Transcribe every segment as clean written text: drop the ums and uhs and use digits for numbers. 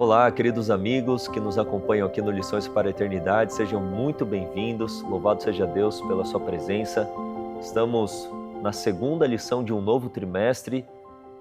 Olá, queridos amigos que nos acompanham aqui no Lições para a Eternidade, sejam muito bem-vindos, louvado seja Deus pela sua presença. Estamos na segunda lição de um novo trimestre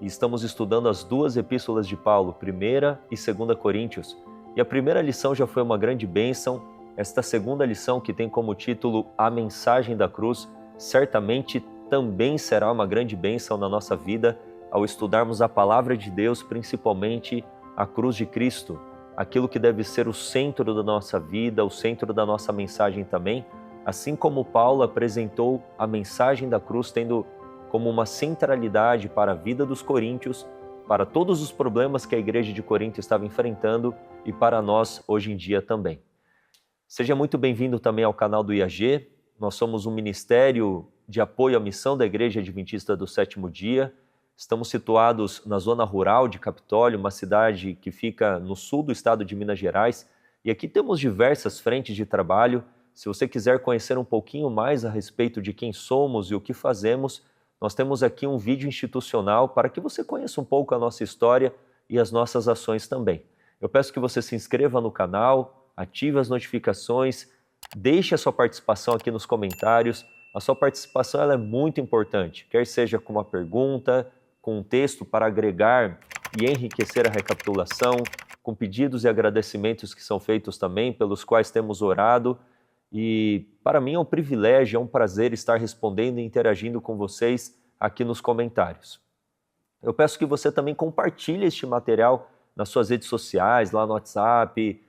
e estamos estudando as duas epístolas de Paulo, 1ª e 2ª Coríntios. E a primeira lição já foi uma grande bênção, esta segunda lição, que tem como título A Mensagem da Cruz, certamente também será uma grande bênção na nossa vida ao estudarmos a Palavra de Deus, principalmente a cruz de Cristo, aquilo que deve ser o centro da nossa vida, o centro da nossa mensagem também, assim como Paulo apresentou a mensagem da cruz tendo como uma centralidade para a vida dos coríntios, para todos os problemas que a igreja de Corinto estava enfrentando e para nós hoje em dia também. Seja muito bem-vindo também ao canal do IAG. Nós somos um ministério de apoio à missão da Igreja Adventista do Sétimo Dia. Estamos situados na zona rural de Capitólio, uma cidade que fica no sul do estado de Minas Gerais. E aqui temos diversas frentes de trabalho. Se você quiser conhecer um pouquinho mais a respeito de quem somos e o que fazemos, nós temos aqui um vídeo institucional para que você conheça um pouco a nossa história e as nossas ações também. Eu peço que você se inscreva no canal, ative as notificações, deixe a sua participação aqui nos comentários. A sua participação ela é muito importante, quer seja com uma pergunta, com um texto para agregar e enriquecer a recapitulação, com pedidos e agradecimentos que são feitos também, pelos quais temos orado. E para mim é um privilégio, é um prazer estar respondendo e interagindo com vocês aqui nos comentários. Eu peço que você também compartilhe este material nas suas redes sociais, lá no WhatsApp,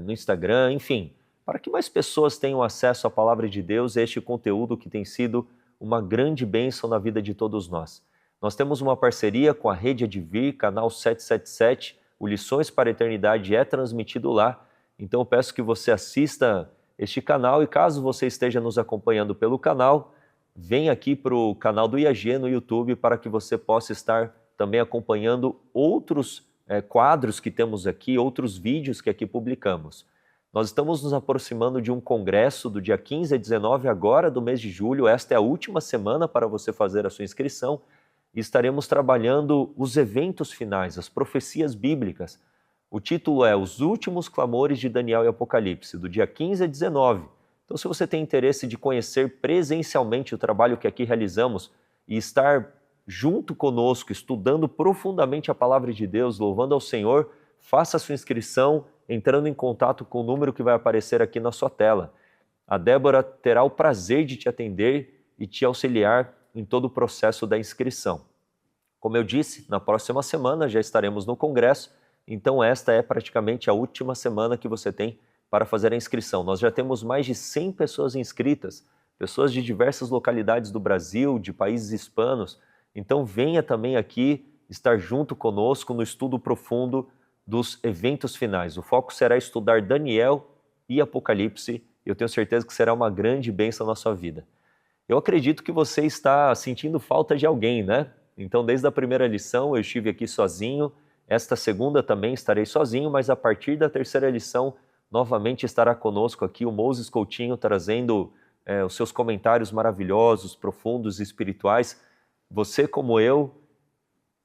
no Instagram, enfim, para que mais pessoas tenham acesso à Palavra de Deus e a este conteúdo que tem sido uma grande bênção na vida de todos nós. Nós temos uma parceria com a Rede Advir, canal 777, o Lições para a Eternidade é transmitido lá, então eu peço que você assista este canal e caso você esteja nos acompanhando pelo canal, venha aqui para o canal do IAG no YouTube para que você possa estar também acompanhando outros quadros que temos aqui, outros vídeos que aqui publicamos. Nós estamos nos aproximando de um congresso do dia 15 a 19 agora do mês de julho, esta é a última semana para você fazer a sua inscrição, e estaremos trabalhando os eventos finais, as profecias bíblicas. O título é Os Últimos Clamores de Daniel e Apocalipse, do dia 15 a 19. Então, se você tem interesse de conhecer presencialmente o trabalho que aqui realizamos e estar junto conosco, estudando profundamente a Palavra de Deus, louvando ao Senhor, faça a sua inscrição entrando em contato com o número que vai aparecer aqui na sua tela. A Débora terá o prazer de te atender e te auxiliar em todo o processo da inscrição. Como eu disse, na próxima semana já estaremos no congresso, então esta é praticamente a última semana que você tem para fazer a inscrição. Nós já temos mais de 100 pessoas inscritas, pessoas de diversas localidades do Brasil, de países hispanos, então venha também aqui estar junto conosco no estudo profundo dos eventos finais. O foco será estudar Daniel e Apocalipse, e eu tenho certeza que será uma grande bênção na sua vida. Eu acredito que você está sentindo falta de alguém, né? Então, desde a primeira lição eu estive aqui sozinho, esta segunda também estarei sozinho, mas a partir da terceira lição, novamente estará conosco aqui o Moses Coutinho, trazendo os seus comentários maravilhosos, profundos e espirituais. Você, como eu,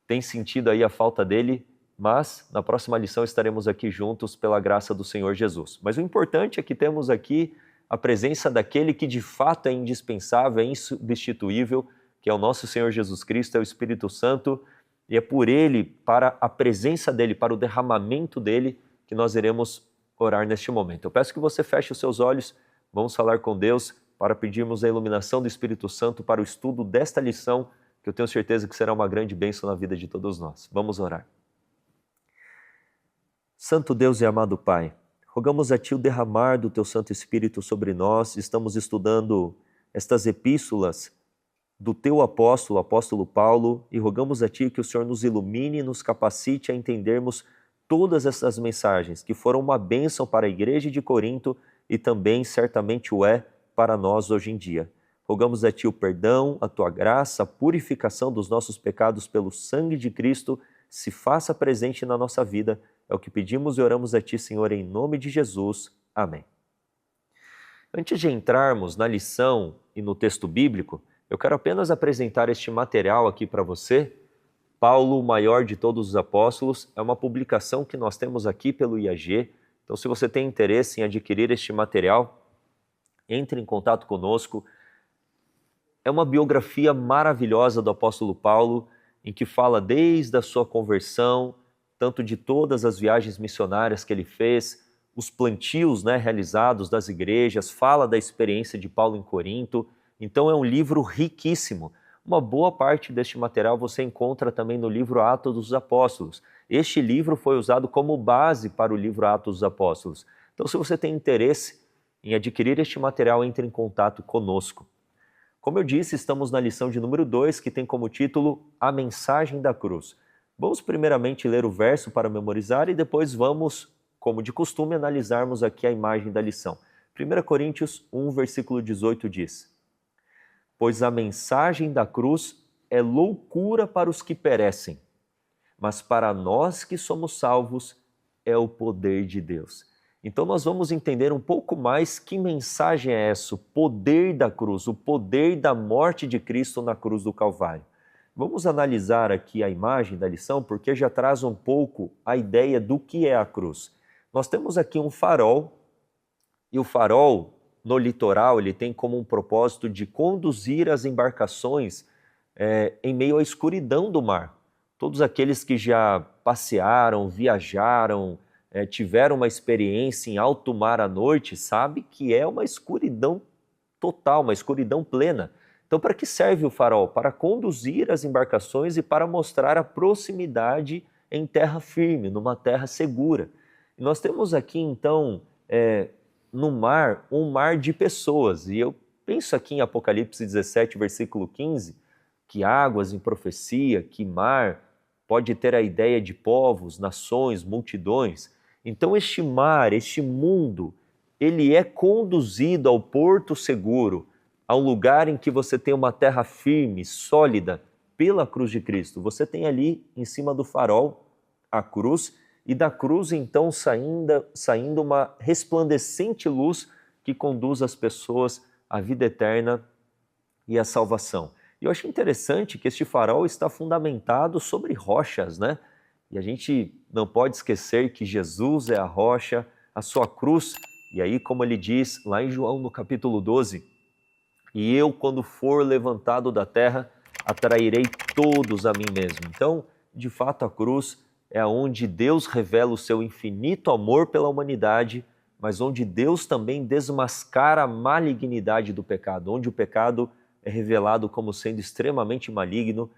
tem sentido aí a falta dele, mas na próxima lição estaremos aqui juntos pela graça do Senhor Jesus. Mas o importante é que temos aqui a presença daquele que de fato é indispensável, é insubstituível, que é o nosso Senhor Jesus Cristo, é o Espírito Santo, e é por ele, para a presença dele, para o derramamento dele, que nós iremos orar neste momento. Eu peço que você feche os seus olhos, vamos falar com Deus para pedirmos a iluminação do Espírito Santo para o estudo desta lição, que eu tenho certeza que será uma grande bênção na vida de todos nós. Vamos orar. Santo Deus e amado Pai, rogamos a Ti o derramar do Teu Santo Espírito sobre nós. Estamos estudando estas epístolas do Teu apóstolo, apóstolo Paulo, e rogamos a Ti que o Senhor nos ilumine e nos capacite a entendermos todas essas mensagens, que foram uma bênção para a igreja de Corinto e também certamente o é para nós hoje em dia. Rogamos a Ti o perdão, a Tua graça, a purificação dos nossos pecados pelo sangue de Cristo, se faça presente na nossa vida. É o que pedimos e oramos a Ti, Senhor, em nome de Jesus. Amém. Antes de entrarmos na lição e no texto bíblico, eu quero apenas apresentar este material aqui para você, Paulo, o maior de todos os apóstolos, é uma publicação que nós temos aqui pelo IAG. Então, se você tem interesse em adquirir este material, entre em contato conosco. É uma biografia maravilhosa do apóstolo Paulo, em que fala desde a sua conversão, tanto de todas as viagens missionárias que ele fez, os plantios, realizados das igrejas, fala da experiência de Paulo em Corinto. Então é um livro riquíssimo. Uma boa parte deste material você encontra também no livro Atos dos Apóstolos. Este livro foi usado como base para o livro Atos dos Apóstolos. Então, se você tem interesse em adquirir este material, entre em contato conosco. Como eu disse, estamos na lição de número 2, que tem como título A Mensagem da Cruz. Vamos primeiramente ler o verso para memorizar e depois vamos, como de costume, analisarmos aqui a imagem da lição. 1 Coríntios 1, versículo 18 diz: Pois a mensagem da cruz é loucura para os que perecem, mas para nós que somos salvos é o poder de Deus. Então nós vamos entender um pouco mais que mensagem é essa, o poder da cruz, o poder da morte de Cristo na cruz do Calvário. Vamos analisar aqui a imagem da lição, porque já traz um pouco a ideia do que é a cruz. Nós temos aqui um farol, e o farol no litoral ele tem como um propósito de conduzir as embarcações em meio à escuridão do mar. Todos aqueles que já passearam, viajaram, tiveram uma experiência em alto mar à noite, sabe que é uma escuridão total, uma escuridão plena. Então, para que serve o farol? Para conduzir as embarcações e para mostrar a proximidade em terra firme, numa terra segura. E nós temos aqui, então, no mar, um mar de pessoas. E eu penso aqui em Apocalipse 17, versículo 15, que águas em profecia, que mar pode ter a ideia de povos, nações, multidões. Então este mar, este mundo, ele é conduzido ao porto seguro, ao lugar em que você tem uma terra firme, sólida, pela cruz de Cristo. Você tem ali, em cima do farol, a cruz, e da cruz então saindo uma resplandecente luz que conduz as pessoas à vida eterna e à salvação. E eu acho interessante que este farol está fundamentado sobre rochas, E a gente não pode esquecer que Jesus é a rocha, a sua cruz. E aí, como ele diz lá em João, no capítulo 12, e eu, quando for levantado da terra, atrairei todos a mim mesmo. Então, de fato, a cruz é onde Deus revela o seu infinito amor pela humanidade, mas onde Deus também desmascara a malignidade do pecado, onde o pecado é revelado como sendo extremamente maligno.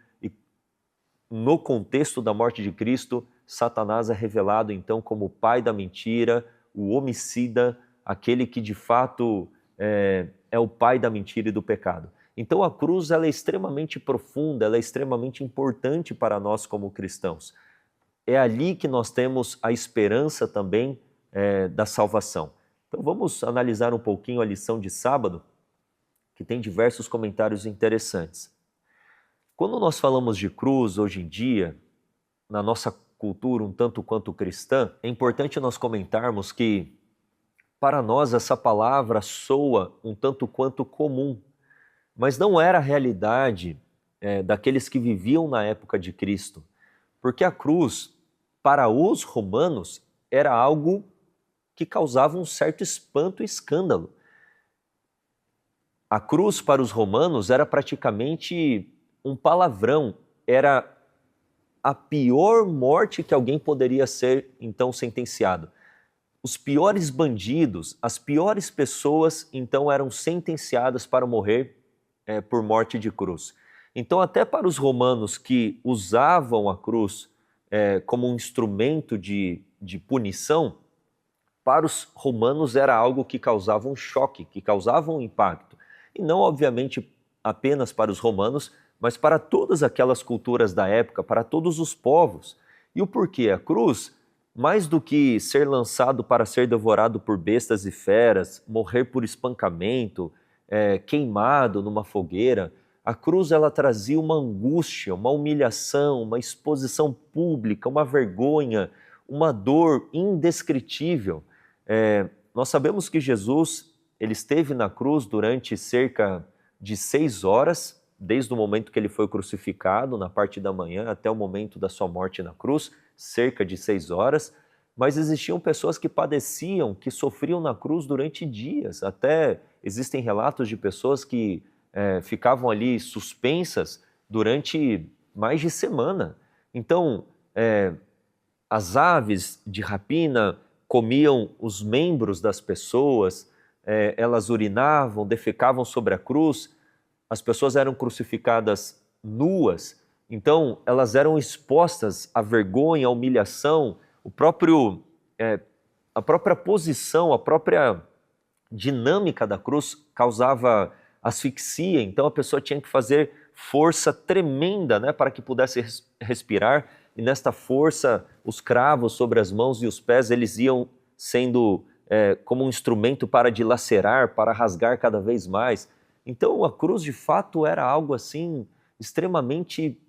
No contexto da morte de Cristo, Satanás é revelado então como o pai da mentira, o homicida, aquele que de fato é o pai da mentira e do pecado. Então a cruz ela é extremamente profunda, ela é extremamente importante para nós como cristãos. É ali que nós temos a esperança também da salvação. Então vamos analisar um pouquinho a lição de sábado, que tem diversos comentários interessantes. Quando nós falamos de cruz hoje em dia, na nossa cultura um tanto quanto cristã, é importante nós comentarmos que, para nós, essa palavra soa um tanto quanto comum, mas não era a realidade daqueles que viviam na época de Cristo, porque a cruz, para os romanos, era algo que causava um certo espanto e escândalo. A cruz, para os romanos, era praticamente um palavrão, era a pior morte que alguém poderia ser, então, sentenciado. Os piores bandidos, as piores pessoas, então, eram sentenciadas para morrer por morte de cruz. Então, até para os romanos que usavam a cruz como um instrumento de punição, para os romanos era algo que causava um choque, que causava um impacto. E não, obviamente, apenas para os romanos, mas para todas aquelas culturas da época, para todos os povos. E o porquê? A cruz, mais do que ser lançado para ser devorado por bestas e feras, morrer por espancamento, queimado numa fogueira, a cruz ela trazia uma angústia, uma humilhação, uma exposição pública, uma vergonha, uma dor indescritível. Nós sabemos que Jesus ele esteve na cruz durante cerca de 6 horas, desde o momento que ele foi crucificado, na parte da manhã, até o momento da sua morte na cruz, cerca de 6 horas, mas existiam pessoas que padeciam, que sofriam na cruz durante dias. Até existem relatos de pessoas que ficavam ali suspensas durante mais de semana. Então, as aves de rapina comiam os membros das pessoas, elas urinavam, defecavam sobre a cruz, as pessoas eram crucificadas nuas, então elas eram expostas à vergonha, à humilhação, a própria posição, a própria dinâmica da cruz causava asfixia, então a pessoa tinha que fazer força tremenda, né, para que pudesse respirar, e nesta força os cravos sobre as mãos e os pés, eles iam sendo como um instrumento para dilacerar, para rasgar cada vez mais. Então a cruz de fato era algo assim extremamente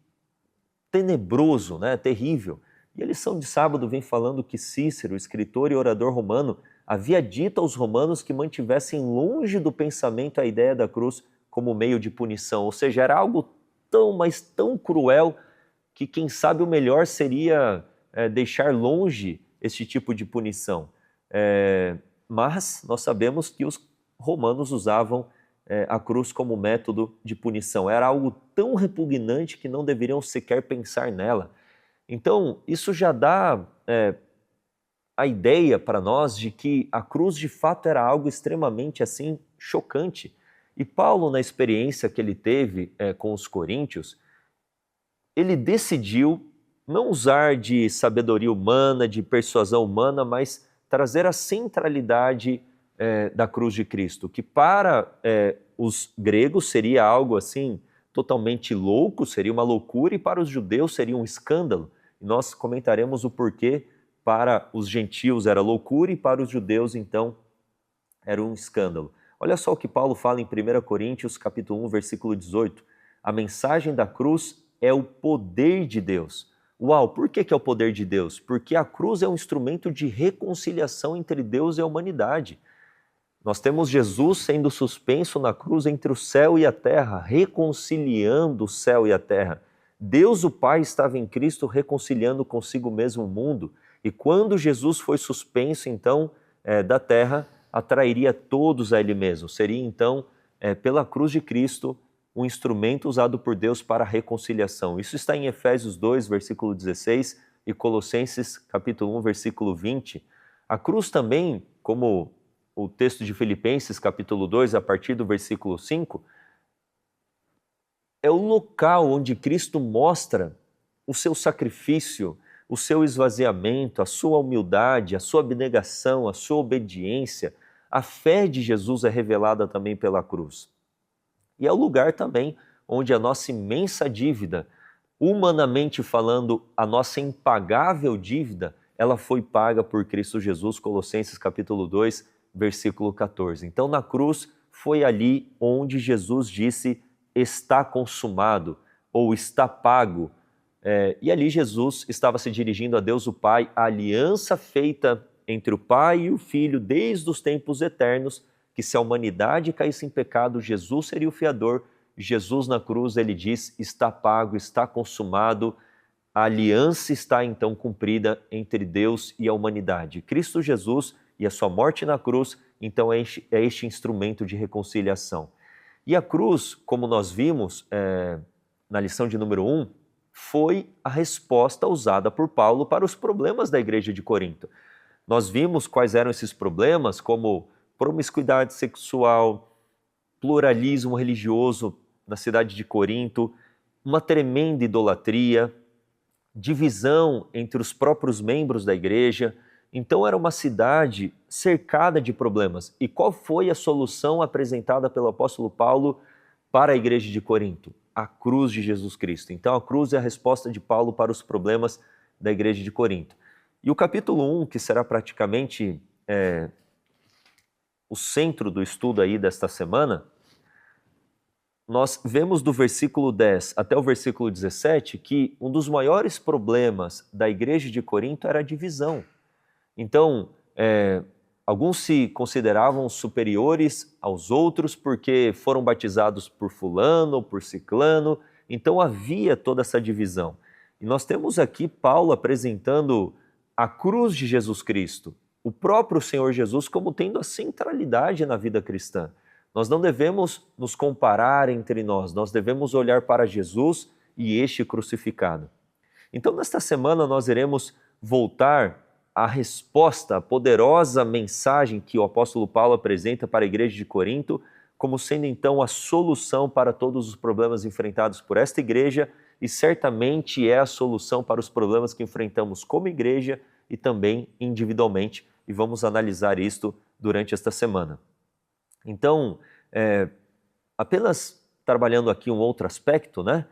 tenebroso, né, terrível. E a lição de sábado vem falando que Cícero, escritor e orador romano, havia dito aos romanos que mantivessem longe do pensamento a ideia da cruz como meio de punição. Ou seja, era algo tão, mas tão cruel que quem sabe o melhor seria deixar longe este tipo de punição. Mas nós sabemos que os romanos usavam a cruz como método de punição. Era algo tão repugnante que não deveriam sequer pensar nela. Então, isso já dá a ideia para nós de que a cruz de fato era algo extremamente assim chocante. E Paulo, na experiência que ele teve com os coríntios, ele decidiu não usar de sabedoria humana, de persuasão humana, mas trazer a centralidade da cruz de Cristo, que para os gregos seria algo assim totalmente louco, seria uma loucura, e para os judeus seria um escândalo. E nós comentaremos o porquê para os gentios era loucura e para os judeus, então, era um escândalo. Olha só o que Paulo fala em 1 Coríntios, capítulo 1, versículo 18. A mensagem da cruz é o poder de Deus. Uau, por que é o poder de Deus? Porque a cruz é um instrumento de reconciliação entre Deus e a humanidade. Nós temos Jesus sendo suspenso na cruz entre o céu e a terra, reconciliando o céu e a terra. Deus o Pai estava em Cristo reconciliando consigo mesmo o mundo, e quando Jesus foi suspenso, então, da terra, atrairia todos a Ele mesmo. Seria, então, pela cruz de Cristo, um instrumento usado por Deus para a reconciliação. Isso está em Efésios 2, versículo 16, e Colossenses, capítulo 1, versículo 20. A cruz também, como o texto de Filipenses, capítulo 2, a partir do versículo 5, é o local onde Cristo mostra o seu sacrifício, o seu esvaziamento, a sua humildade, a sua abnegação, a sua obediência. A fé de Jesus é revelada também pela cruz. E é o lugar também onde a nossa imensa dívida, humanamente falando, a nossa impagável dívida, ela foi paga por Cristo Jesus, Colossenses capítulo 2, versículo 14. Então, na cruz, foi ali onde Jesus disse: está consumado, ou está pago. E ali Jesus estava se dirigindo a Deus o Pai, a aliança feita entre o Pai e o Filho desde os tempos eternos, que se a humanidade caísse em pecado, Jesus seria o fiador. Jesus na cruz, ele diz: está pago, está consumado. A aliança está então cumprida entre Deus e a humanidade. Cristo Jesus e a sua morte na cruz, então é este instrumento de reconciliação. E a cruz, como nós vimos na lição de número 1, foi a resposta usada por Paulo para os problemas da igreja de Corinto. Nós vimos quais eram esses problemas, como promiscuidade sexual, pluralismo religioso na cidade de Corinto, uma tremenda idolatria, divisão entre os próprios membros da igreja. Então era uma cidade cercada de problemas. E qual foi a solução apresentada pelo apóstolo Paulo para a igreja de Corinto? A cruz de Jesus Cristo. Então a cruz é a resposta de Paulo para os problemas da igreja de Corinto. E o capítulo 1, que será praticamente o centro do estudo aí desta semana, nós vemos do versículo 10 até o versículo 17 que um dos maiores problemas da igreja de Corinto era a divisão. Então, Alguns se consideravam superiores aos outros porque foram batizados por fulano ou por ciclano, então havia toda essa divisão. E nós temos aqui Paulo apresentando a cruz de Jesus Cristo, o próprio Senhor Jesus, como tendo a centralidade na vida cristã. Nós não devemos nos comparar entre nós devemos olhar para Jesus e este crucificado. Então, nesta semana, nós iremos voltar à resposta, à poderosa mensagem que o apóstolo Paulo apresenta para a igreja de Corinto, como sendo então a solução para todos os problemas enfrentados por esta igreja e certamente é a solução para os problemas que enfrentamos como igreja e também individualmente, e vamos analisar isto durante esta semana. Então, apenas trabalhando aqui um outro aspecto, né?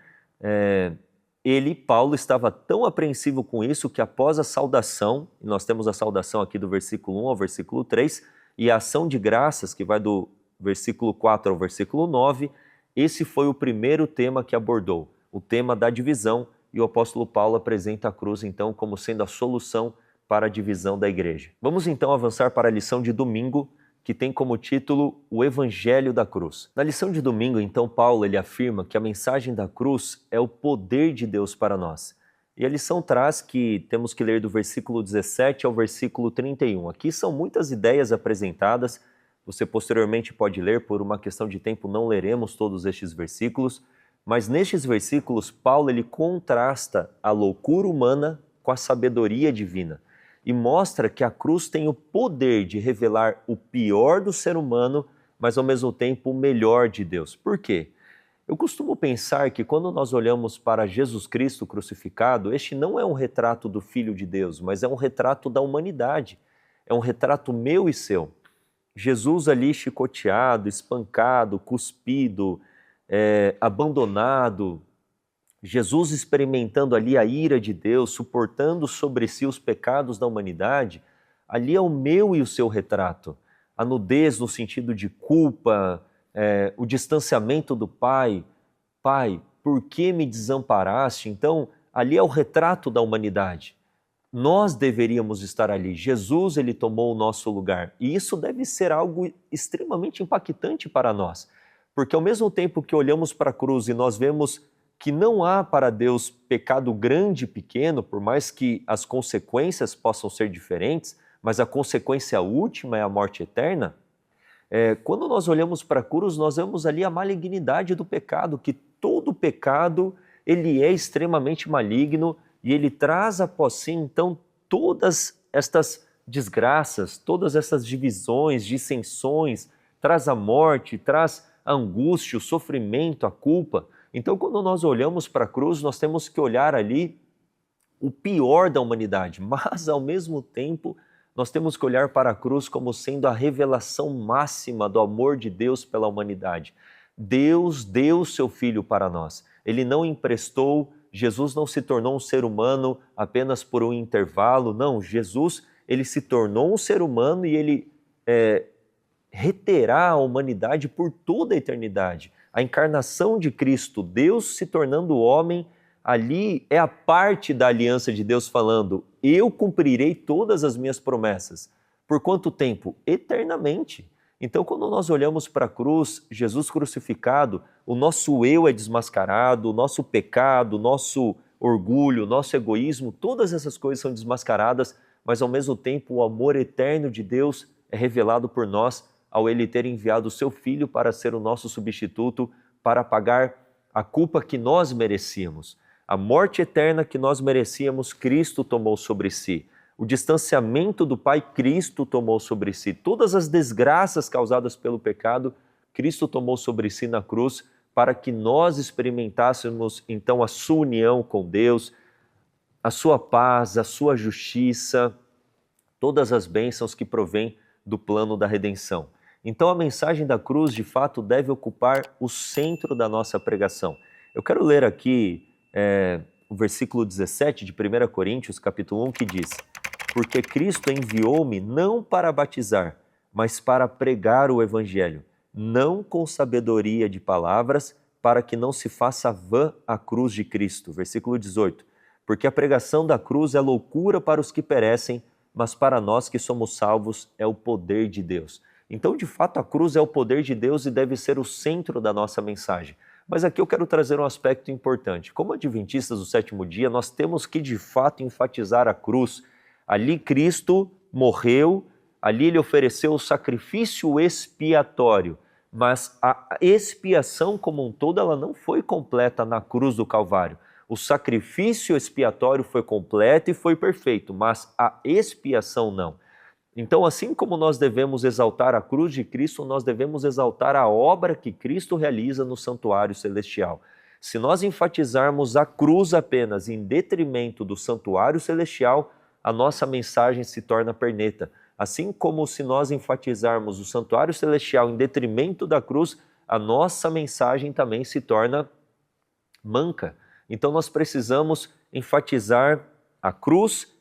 Paulo, estava tão apreensivo com isso que após a saudação, e nós temos a saudação aqui do versículo 1 ao versículo 3, e a ação de graças, que vai do versículo 4 ao versículo 9, esse foi o primeiro tema que abordou, o tema da divisão, e o apóstolo Paulo apresenta a cruz, então, como sendo a solução para a divisão da igreja. Vamos então avançar para a lição de domingo, que tem como título o Evangelho da Cruz. Na lição de domingo, então, Paulo ele afirma que a mensagem da cruz é o poder de Deus para nós. E a lição traz que temos que ler do versículo 17 ao versículo 31. Aqui são muitas ideias apresentadas, você posteriormente pode ler, por uma questão de tempo não leremos todos estes versículos, mas nestes versículos Paulo ele contrasta a loucura humana com a sabedoria divina. E mostra que a cruz tem o poder de revelar o pior do ser humano, mas ao mesmo tempo o melhor de Deus. Por quê? Eu costumo pensar que quando nós olhamos para Jesus Cristo crucificado, este não é um retrato do Filho de Deus, mas é um retrato da humanidade. É um retrato meu e seu. Jesus ali chicoteado, espancado, cuspido, abandonado, Jesus experimentando ali a ira de Deus, suportando sobre si os pecados da humanidade, ali é o meu e o seu retrato. A nudez no sentido de culpa, o distanciamento do Pai. Pai, por que me desamparaste? Então, ali é o retrato da humanidade. Nós deveríamos estar ali. Jesus, ele tomou o nosso lugar. E isso deve ser algo extremamente impactante para nós. Porque ao mesmo tempo que olhamos para a cruz e nós vemos que não há para Deus pecado grande e pequeno, por mais que as consequências possam ser diferentes, mas a consequência última é a morte eterna. Quando nós olhamos para a cruz, nós vemos ali a malignidade do pecado, que todo pecado ele é extremamente maligno e ele traz após si, então, todas estas desgraças, todas essas divisões, dissensões, traz a morte, traz a angústia, o sofrimento, a culpa. Então, quando nós olhamos para a cruz, nós temos que olhar ali o pior da humanidade, mas, ao mesmo tempo, nós temos que olhar para a cruz como sendo a revelação máxima do amor de Deus pela humanidade. Deus deu o seu Filho para nós. Ele não emprestou, Jesus não se tornou um ser humano apenas por um intervalo, não. Jesus, ele se tornou um ser humano e ele reterá a humanidade por toda a eternidade. A encarnação de Cristo, Deus se tornando homem, ali é a parte da aliança de Deus falando, eu cumprirei todas as minhas promessas. Por quanto tempo? Eternamente. Então, quando nós olhamos para a cruz, Jesus crucificado, o nosso eu é desmascarado, o nosso pecado, o nosso orgulho, o nosso egoísmo, todas essas coisas são desmascaradas, mas ao mesmo tempo o amor eterno de Deus é revelado por nós ao Ele ter enviado o seu Filho para ser o nosso substituto, para pagar a culpa que nós merecíamos. A morte eterna que nós merecíamos, Cristo tomou sobre si. O distanciamento do Pai, Cristo tomou sobre si. Todas as desgraças causadas pelo pecado, Cristo tomou sobre si na cruz, para que nós experimentássemos então a sua união com Deus, a sua paz, a sua justiça, todas as bênçãos que provêm do plano da redenção. Então a mensagem da cruz, de fato, deve ocupar o centro da nossa pregação. Eu quero ler aqui o versículo 17 de 1 Coríntios, capítulo 1, que diz: porque Cristo enviou-me não para batizar, mas para pregar o Evangelho, não com sabedoria de palavras, para que não se faça vã a cruz de Cristo. Versículo 18. Porque a pregação da cruz é loucura para os que perecem, mas para nós que somos salvos é o poder de Deus. Então, de fato, a cruz é o poder de Deus e deve ser o centro da nossa mensagem. Mas aqui eu quero trazer um aspecto importante. Como adventistas do sétimo dia, nós temos que, de fato, enfatizar a cruz. Ali Cristo morreu, ali ele ofereceu o sacrifício expiatório, mas a expiação como um todo, ela não foi completa na cruz do Calvário. O sacrifício expiatório foi completo e foi perfeito, mas a expiação não. Então, assim como nós devemos exaltar a cruz de Cristo, nós devemos exaltar a obra que Cristo realiza no santuário celestial. Se nós enfatizarmos a cruz apenas em detrimento do santuário celestial, a nossa mensagem se torna perneta. Assim como se nós enfatizarmos o santuário celestial em detrimento da cruz, a nossa mensagem também se torna manca. Então nós precisamos enfatizar a cruz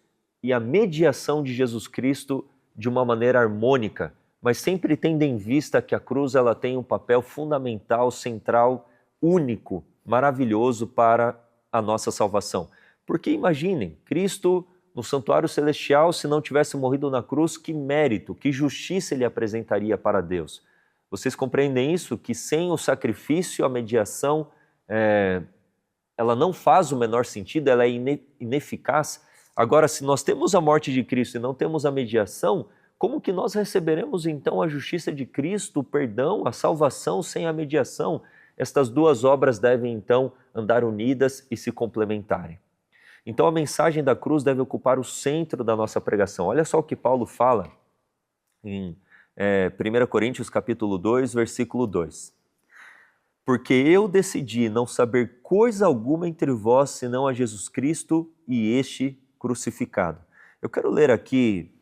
e a mediação de Jesus Cristo de uma maneira harmônica, mas sempre tendo em vista que a cruz ela tem um papel fundamental, central, único, maravilhoso para a nossa salvação. Porque imaginem, Cristo no santuário celestial, se não tivesse morrido na cruz, que mérito, que justiça ele apresentaria para Deus. Vocês compreendem isso? Que sem o sacrifício, a mediação, ela não faz o menor sentido, ela é ineficaz. Agora, se nós temos a morte de Cristo e não temos a mediação, como que nós receberemos então a justiça de Cristo, o perdão, a salvação sem a mediação? Estas duas obras devem então andar unidas e se complementarem. Então a mensagem da cruz deve ocupar o centro da nossa pregação. Olha só o que Paulo fala em 1 Coríntios capítulo 2, versículo 2. Porque eu decidi não saber coisa alguma entre vós, senão a Jesus Cristo e este crucificado. Eu quero ler aqui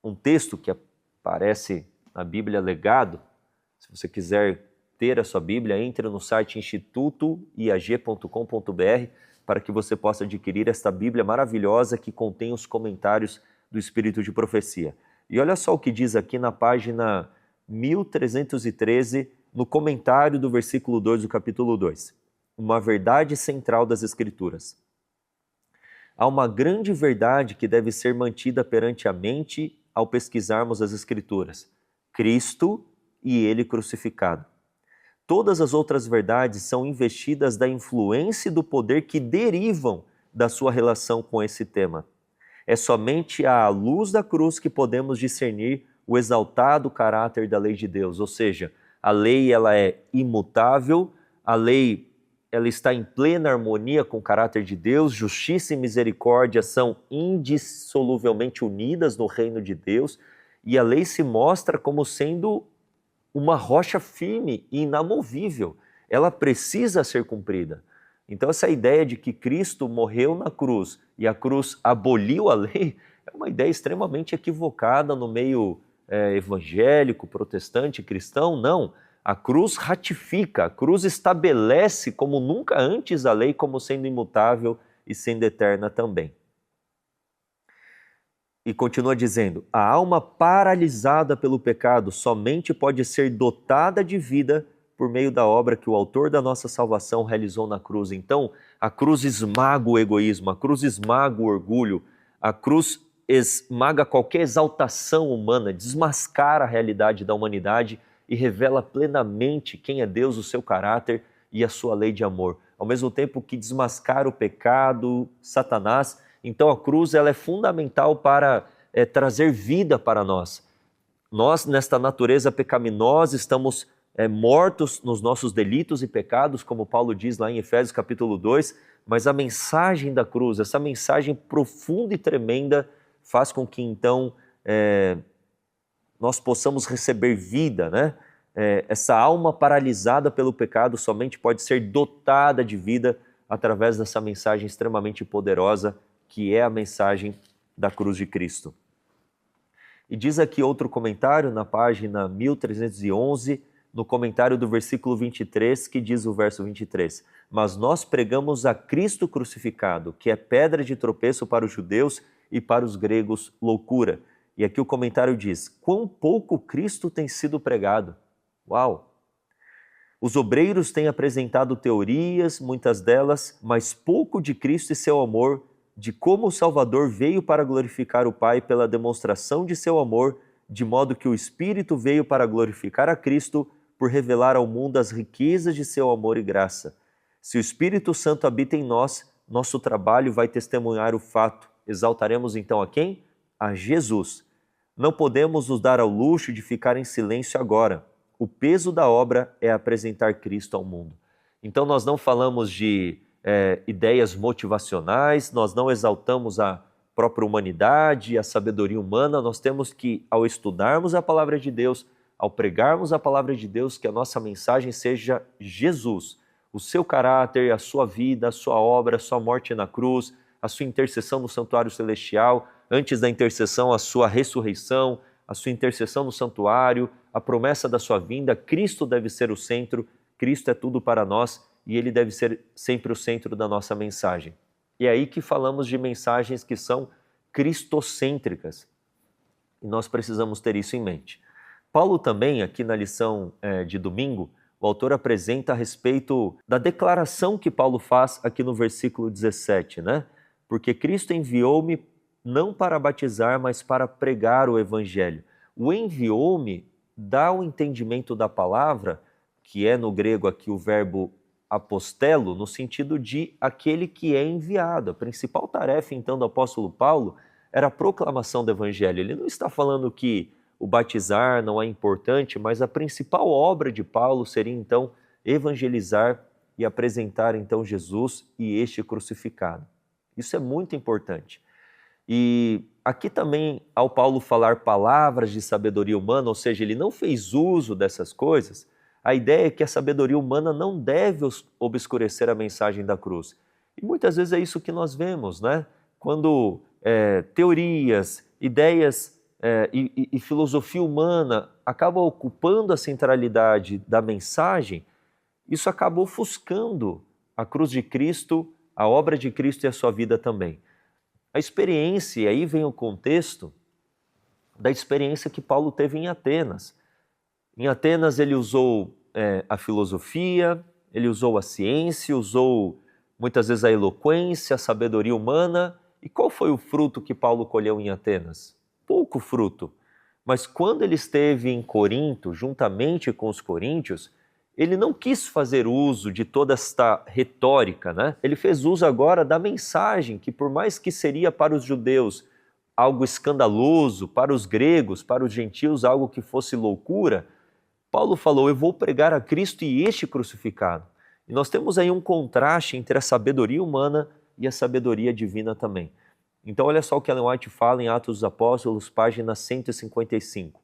um texto que aparece na Bíblia Legado. Se você quiser ter a sua Bíblia, entre no site institutoiag.com.br para que você possa adquirir esta Bíblia maravilhosa que contém os comentários do Espírito de Profecia. E olha só o que diz aqui na página 1313, no comentário do versículo 2 do capítulo 2. Uma verdade central das Escrituras. Há uma grande verdade que deve ser mantida perante a mente ao pesquisarmos as Escrituras: Cristo e Ele crucificado. Todas as outras verdades são investidas da influência e do poder que derivam da sua relação com esse tema. É somente à luz da cruz que podemos discernir o exaltado caráter da lei de Deus, ou seja, a lei ela é imutável, a lei ela está em plena harmonia com o caráter de Deus, justiça e misericórdia são indissoluvelmente unidas no reino de Deus, e a lei se mostra como sendo uma rocha firme e inamovível. Ela precisa ser cumprida. Então essa ideia de que Cristo morreu na cruz e a cruz aboliu a lei é uma ideia extremamente equivocada no meio evangélico, protestante, cristão. Não. A cruz ratifica, a cruz estabelece como nunca antes a lei como sendo imutável e sendo eterna também. E continua dizendo, a alma paralisada pelo pecado somente pode ser dotada de vida por meio da obra que o autor da nossa salvação realizou na cruz. Então, a cruz esmaga o egoísmo, a cruz esmaga o orgulho, a cruz esmaga qualquer exaltação humana, desmascara a realidade da humanidade e revela plenamente quem é Deus, o seu caráter e a sua lei de amor. Ao mesmo tempo que desmascara o pecado, Satanás, então a cruz ela é fundamental para trazer vida para nós. Nós, nesta natureza pecaminosa, estamos mortos nos nossos delitos e pecados, como Paulo diz lá em Efésios capítulo 2, mas a mensagem da cruz, essa mensagem profunda e tremenda, faz com que então nós possamos receber vida, né? Essa alma paralisada pelo pecado somente pode ser dotada de vida através dessa mensagem extremamente poderosa, que é a mensagem da cruz de Cristo. E diz aqui outro comentário na página 1311, no comentário do versículo 23, que diz o verso 23, mas nós pregamos a Cristo crucificado, que é pedra de tropeço para os judeus e para os gregos loucura. E aqui o comentário diz, quão pouco Cristo tem sido pregado. Uau! Os obreiros têm apresentado teorias, muitas delas, mas pouco de Cristo e seu amor de como o Salvador veio para glorificar o Pai pela demonstração de seu amor, de modo que o Espírito veio para glorificar a Cristo por revelar ao mundo as riquezas de seu amor e graça. Se o Espírito Santo habita em nós, nosso trabalho vai testemunhar o fato. Exaltaremos então a quem? A Jesus. Não podemos nos dar ao luxo de ficar em silêncio agora. O peso da obra é apresentar Cristo ao mundo. Então nós não falamos de ideias motivacionais, nós não exaltamos a própria humanidade, a sabedoria humana, nós temos que, ao estudarmos a palavra de Deus, ao pregarmos a palavra de Deus, que a nossa mensagem seja Jesus, o seu caráter, a sua vida, a sua obra, a sua morte na cruz, a sua intercessão no santuário celestial, antes da intercessão, a sua ressurreição, a sua intercessão no santuário, a promessa da sua vinda. Cristo deve ser o centro, Cristo é tudo para nós e Ele deve ser sempre o centro da nossa mensagem. E é aí que falamos de mensagens que são cristocêntricas. E nós precisamos ter isso em mente. Paulo também, aqui na lição de domingo, o autor apresenta a respeito da declaração que Paulo faz aqui no versículo 17, né? Porque Cristo enviou-me não para batizar, mas para pregar o evangelho. O enviou-me dá o entendimento da palavra, que é no grego aqui o verbo apostelo, no sentido de aquele que é enviado. A principal tarefa, então, do apóstolo Paulo era a proclamação do evangelho. Ele não está falando que o batizar não é importante, mas a principal obra de Paulo seria, então, evangelizar e apresentar, então, Jesus e este crucificado. Isso é muito importante. E aqui também, ao Paulo falar palavras de sabedoria humana, ou seja, ele não fez uso dessas coisas, a ideia é que a sabedoria humana não deve obscurecer a mensagem da cruz. E muitas vezes é isso que nós vemos, né? Quando teorias, ideias e filosofia humana acabam ocupando a centralidade da mensagem, isso acaba ofuscando a cruz de Cristo, a obra de Cristo e a sua vida também. A experiência, e aí vem o contexto da experiência que Paulo teve em Atenas. Em Atenas ele usou a filosofia, ele usou a ciência, usou muitas vezes a eloquência, a sabedoria humana. E qual foi o fruto que Paulo colheu em Atenas? Pouco fruto. Mas quando ele esteve em Corinto, juntamente com os coríntios, ele não quis fazer uso de toda esta retórica, né? Ele fez uso agora da mensagem, que por mais que seria para os judeus algo escandaloso, para os gregos, para os gentios algo que fosse loucura, Paulo falou, eu vou pregar a Cristo e este crucificado. E nós temos aí um contraste entre a sabedoria humana e a sabedoria divina também. Então olha só o que Ellen White fala em Atos dos Apóstolos, página 155.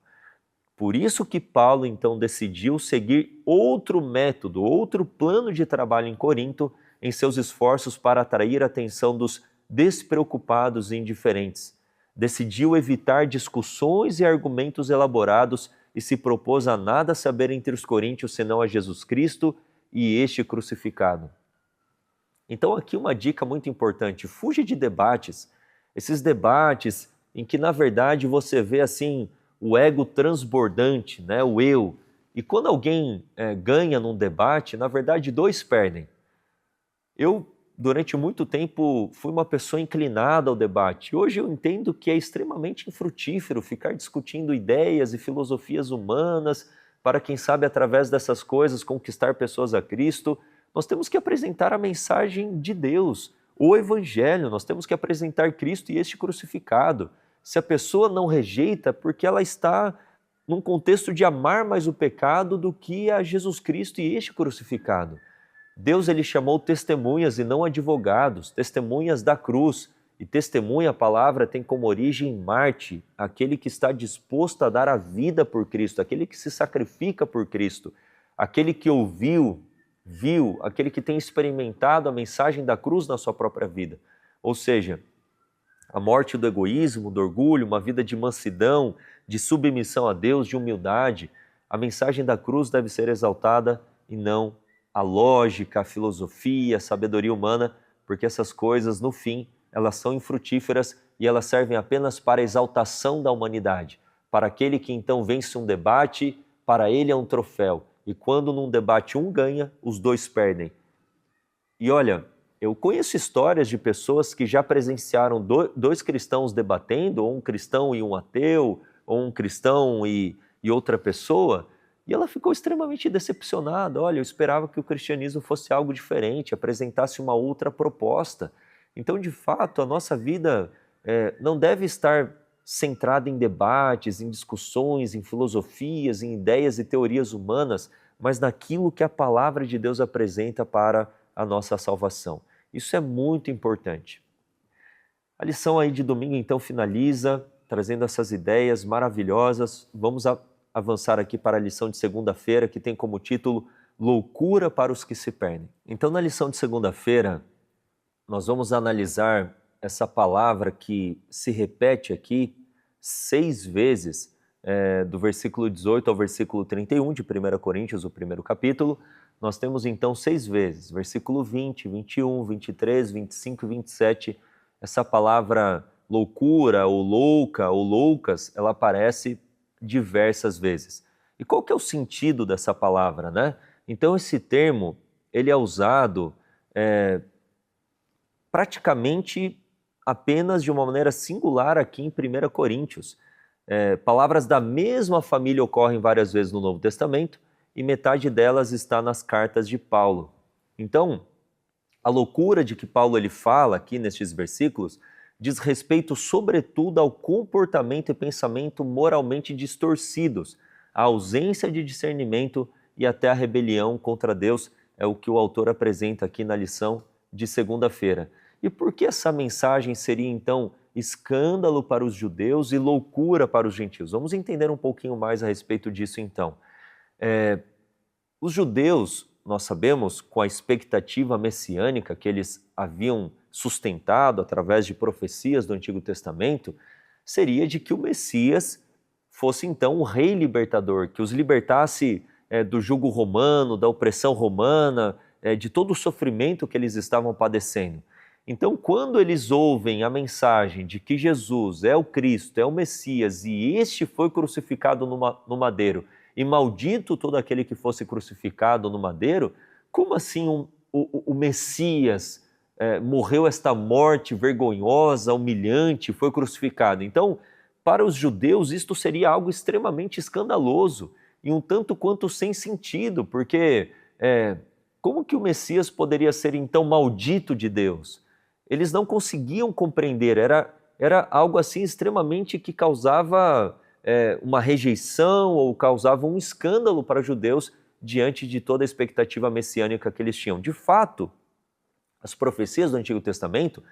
Por isso que Paulo então decidiu seguir outro método, outro plano de trabalho em Corinto, em seus esforços para atrair a atenção dos despreocupados e indiferentes. Decidiu evitar discussões e argumentos elaborados e se propôs a nada saber entre os coríntios senão a Jesus Cristo e este crucificado. Então aqui uma dica muito importante, fuja de debates, esses debates em que na verdade você vê assim o ego transbordante, né, o eu. E quando alguém ganha num debate, na verdade dois perdem. Eu, durante muito tempo, fui uma pessoa inclinada ao debate. Hoje eu entendo que é extremamente infrutífero ficar discutindo ideias e filosofias humanas para, quem sabe, através dessas coisas, conquistar pessoas a Cristo. Nós temos que apresentar a mensagem de Deus, o Evangelho, nós temos que apresentar Cristo e este crucificado. Se a pessoa não rejeita, porque ela está num contexto de amar mais o pecado do que a Jesus Cristo e este crucificado. Deus ele chamou testemunhas e não advogados, testemunhas da cruz. E testemunha, a palavra, tem como origem Marte, aquele que está disposto a dar a vida por Cristo, aquele que se sacrifica por Cristo, aquele que ouviu, viu, aquele que tem experimentado a mensagem da cruz na sua própria vida. Ou seja, a morte do egoísmo, do orgulho, uma vida de mansidão, de submissão a Deus, de humildade. A mensagem da cruz deve ser exaltada e não a lógica, a filosofia, a sabedoria humana, porque essas coisas, no fim, elas são infrutíferas e elas servem apenas para a exaltação da humanidade. Para aquele que então vence um debate, para ele é um troféu. E quando num debate um ganha, os dois perdem. E olha, Eu conheço histórias de pessoas que já presenciaram dois cristãos debatendo, ou um cristão e um ateu, ou um cristão e outra pessoa, e ela ficou extremamente decepcionada. Olha, eu esperava que o cristianismo fosse algo diferente, apresentasse uma outra proposta. Então, de fato, a nossa vida não deve estar centrada em debates, em discussões, em filosofias, em ideias e teorias humanas, mas naquilo que a palavra de Deus apresenta para a nossa salvação. Isso é muito importante. A lição aí de domingo então finaliza trazendo essas ideias maravilhosas. Vamos avançar aqui para a lição de segunda-feira, que tem como título Loucura para os que se perdem. Então, na lição de segunda-feira, nós vamos analisar essa palavra que se repete aqui 6 vezes, do versículo 18 ao versículo 31 de 1 Coríntios, o primeiro capítulo. Nós temos então 6 vezes, versículo 20, 21, 23, 25 e 27, essa palavra loucura ou louca ou loucas, ela aparece diversas vezes. E qual que é o sentido dessa palavra, né? Então esse termo, ele é usado praticamente apenas de uma maneira singular aqui em 1 Coríntios. Palavras da mesma família ocorrem várias vezes no Novo Testamento, e metade delas está nas cartas de Paulo. Então, a loucura de que Paulo ele fala aqui nestes versículos diz respeito sobretudo ao comportamento e pensamento moralmente distorcidos, à ausência de discernimento e até a rebelião contra Deus, é o que o autor apresenta aqui na lição de segunda-feira. E por que essa mensagem seria então escândalo para os judeus e loucura para os gentios? Vamos entender um pouquinho mais a respeito disso então. Os judeus, nós sabemos, com a expectativa messiânica que eles haviam sustentado através de profecias do Antigo Testamento, seria de que o Messias fosse então o rei libertador, que os libertasse do jugo romano, da opressão romana, de todo o sofrimento que eles estavam padecendo. Então, quando eles ouvem a mensagem de que Jesus é o Cristo, é o Messias, e este foi crucificado no madeiro, e maldito todo aquele que fosse crucificado no madeiro, como assim o Messias morreu esta morte vergonhosa, humilhante, foi crucificado? Então, para os judeus, isto seria algo extremamente escandaloso e um tanto quanto sem sentido, porque como que o Messias poderia ser então maldito de Deus? Eles não conseguiam compreender, era algo assim extremamente que causava uma rejeição ou causava um escândalo para os judeus diante de toda a expectativa messiânica que eles tinham. De fato, as profecias do Antigo Testamento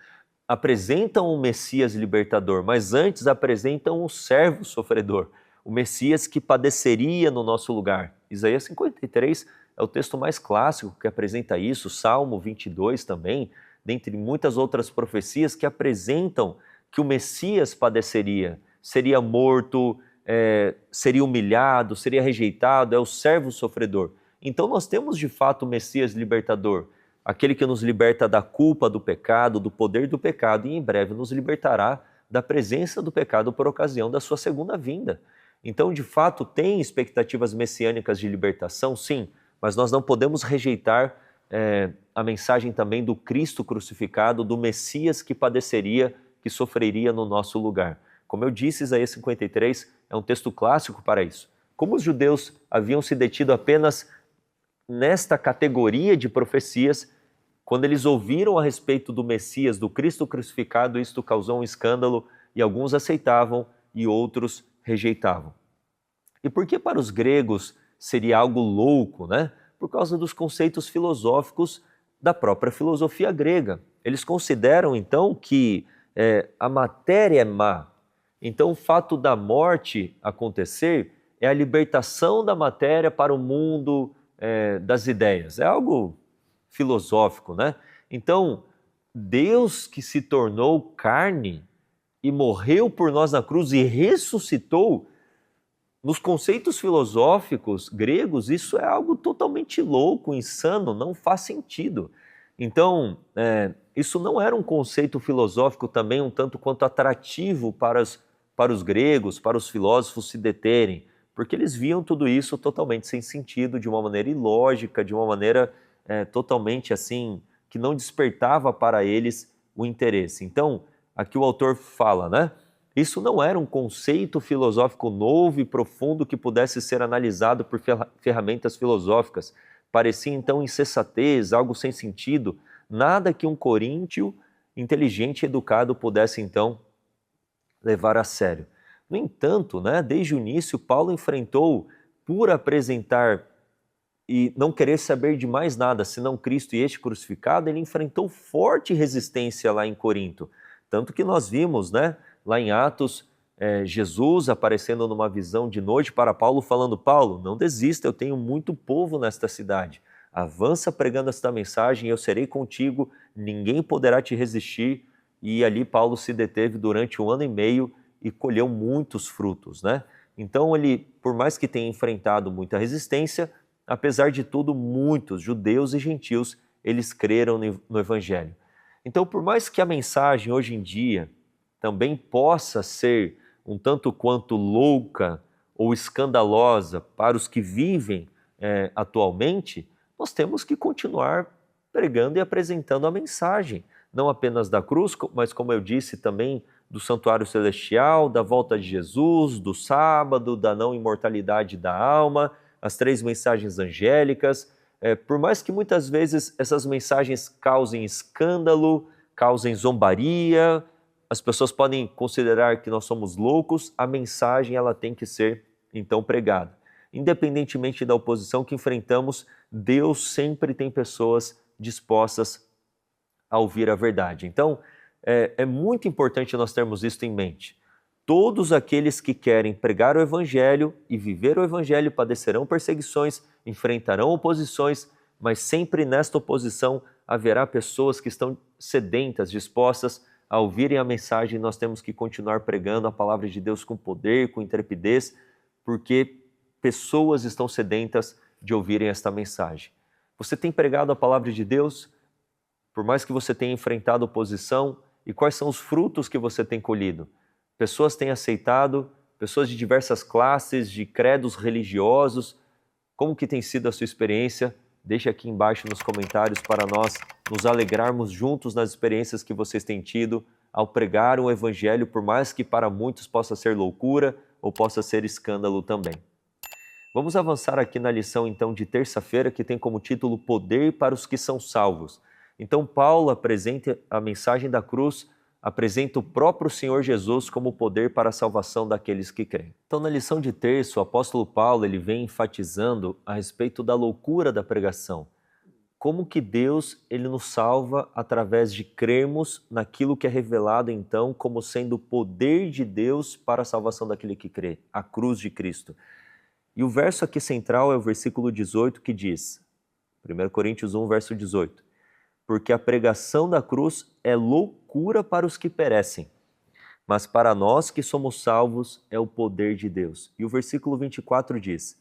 apresentam o Messias libertador, mas antes apresentam o servo sofredor, o Messias que padeceria no nosso lugar. Isaías 53 é o texto mais clássico que apresenta isso, Salmo 22 também, dentre muitas outras profecias que apresentam que o Messias padeceria, seria morto, seria humilhado, seria rejeitado, é o servo sofredor. Então nós temos de fato o Messias libertador, aquele que nos liberta da culpa do pecado, do poder do pecado, e em breve nos libertará da presença do pecado por ocasião da sua segunda vinda. Então, de fato, tem expectativas messiânicas de libertação, sim, mas nós não podemos rejeitar a mensagem também do Cristo crucificado, do Messias que padeceria, que sofreria no nosso lugar. Como eu disse, Isaías 53 é um texto clássico para isso. Como os judeus haviam se detido apenas nesta categoria de profecias, quando eles ouviram a respeito do Messias, do Cristo crucificado, isto causou um escândalo e alguns aceitavam e outros rejeitavam. E por que para os gregos seria algo louco, né? Por causa dos conceitos filosóficos da própria filosofia grega. Eles consideram, então, que a matéria é má. Então, o fato da morte acontecer é a libertação da matéria para o mundo das ideias. É algo filosófico, né? Então, Deus que se tornou carne e morreu por nós na cruz e ressuscitou, nos conceitos filosóficos gregos, isso é algo totalmente louco, insano, não faz sentido. Então, isso não era um conceito filosófico também um tanto quanto atrativo para os gregos, para os filósofos se deterem, porque eles viam tudo isso totalmente sem sentido, de uma maneira ilógica, de uma maneira totalmente assim, que não despertava para eles o interesse. Então, aqui o autor fala, né? Isso não era um conceito filosófico novo e profundo que pudesse ser analisado por ferramentas filosóficas. Parecia então insensatez, algo sem sentido, nada que um coríntio inteligente e educado pudesse então levar a sério. No entanto, né, desde o início, Paulo enfrentou, por apresentar e não querer saber de mais nada senão Cristo e este crucificado, ele enfrentou forte resistência lá em Corinto. Tanto que nós vimos, né, lá em Atos, Jesus aparecendo numa visão de noite para Paulo, falando: Paulo, não desista, eu tenho muito povo nesta cidade. Avança pregando esta mensagem, eu serei contigo, ninguém poderá te resistir. E ali Paulo se deteve durante 1 ano e meio e colheu muitos frutos, né? Então ele, por mais que tenha enfrentado muita resistência, apesar de tudo, muitos judeus e gentios, eles creram no Evangelho. Então, por mais que a mensagem hoje em dia também possa ser um tanto quanto louca ou escandalosa para os que vivem atualmente, nós temos que continuar pregando e apresentando a mensagem, não apenas da cruz, mas, como eu disse, também do santuário celestial, da volta de Jesus, do sábado, da não imortalidade da alma, as 3 mensagens angélicas. Por mais que muitas vezes essas mensagens causem escândalo, causem zombaria, as pessoas podem considerar que nós somos loucos, a mensagem ela tem que ser então pregada. Independentemente da oposição que enfrentamos, Deus sempre tem pessoas dispostas a ouvir a verdade. Então, é muito importante nós termos isso em mente. Todos aqueles que querem pregar o Evangelho e viver o Evangelho padecerão perseguições, enfrentarão oposições, mas sempre nesta oposição haverá pessoas que estão sedentas, dispostas a ouvirem a mensagem. Nós temos que continuar pregando a palavra de Deus com poder, com intrepidez, porque pessoas estão sedentas de ouvirem esta mensagem. Você tem pregado a palavra de Deus, por mais que você tenha enfrentado oposição, e quais são os frutos que você tem colhido? Pessoas têm aceitado, pessoas de diversas classes, de credos religiosos. Como que tem sido a sua experiência? Deixe aqui embaixo nos comentários para nós nos alegrarmos juntos nas experiências que vocês têm tido ao pregar o Evangelho, por mais que para muitos possa ser loucura ou possa ser escândalo também. Vamos avançar aqui na lição então de terça-feira, que tem como título Poder para os que são salvos. Então Paulo apresenta a mensagem da cruz, apresenta o próprio Senhor Jesus como poder para a salvação daqueles que creem. Então, na lição de terça, o apóstolo Paulo ele vem enfatizando a respeito da loucura da pregação. Como que Deus ele nos salva através de crermos naquilo que é revelado então como sendo o poder de Deus para a salvação daquele que crê, a cruz de Cristo. E o verso aqui central é o versículo 18 que diz, 1 Coríntios 1, verso 18, porque a pregação da cruz é loucura para os que perecem, mas para nós que somos salvos é o poder de Deus. E o versículo 24 diz,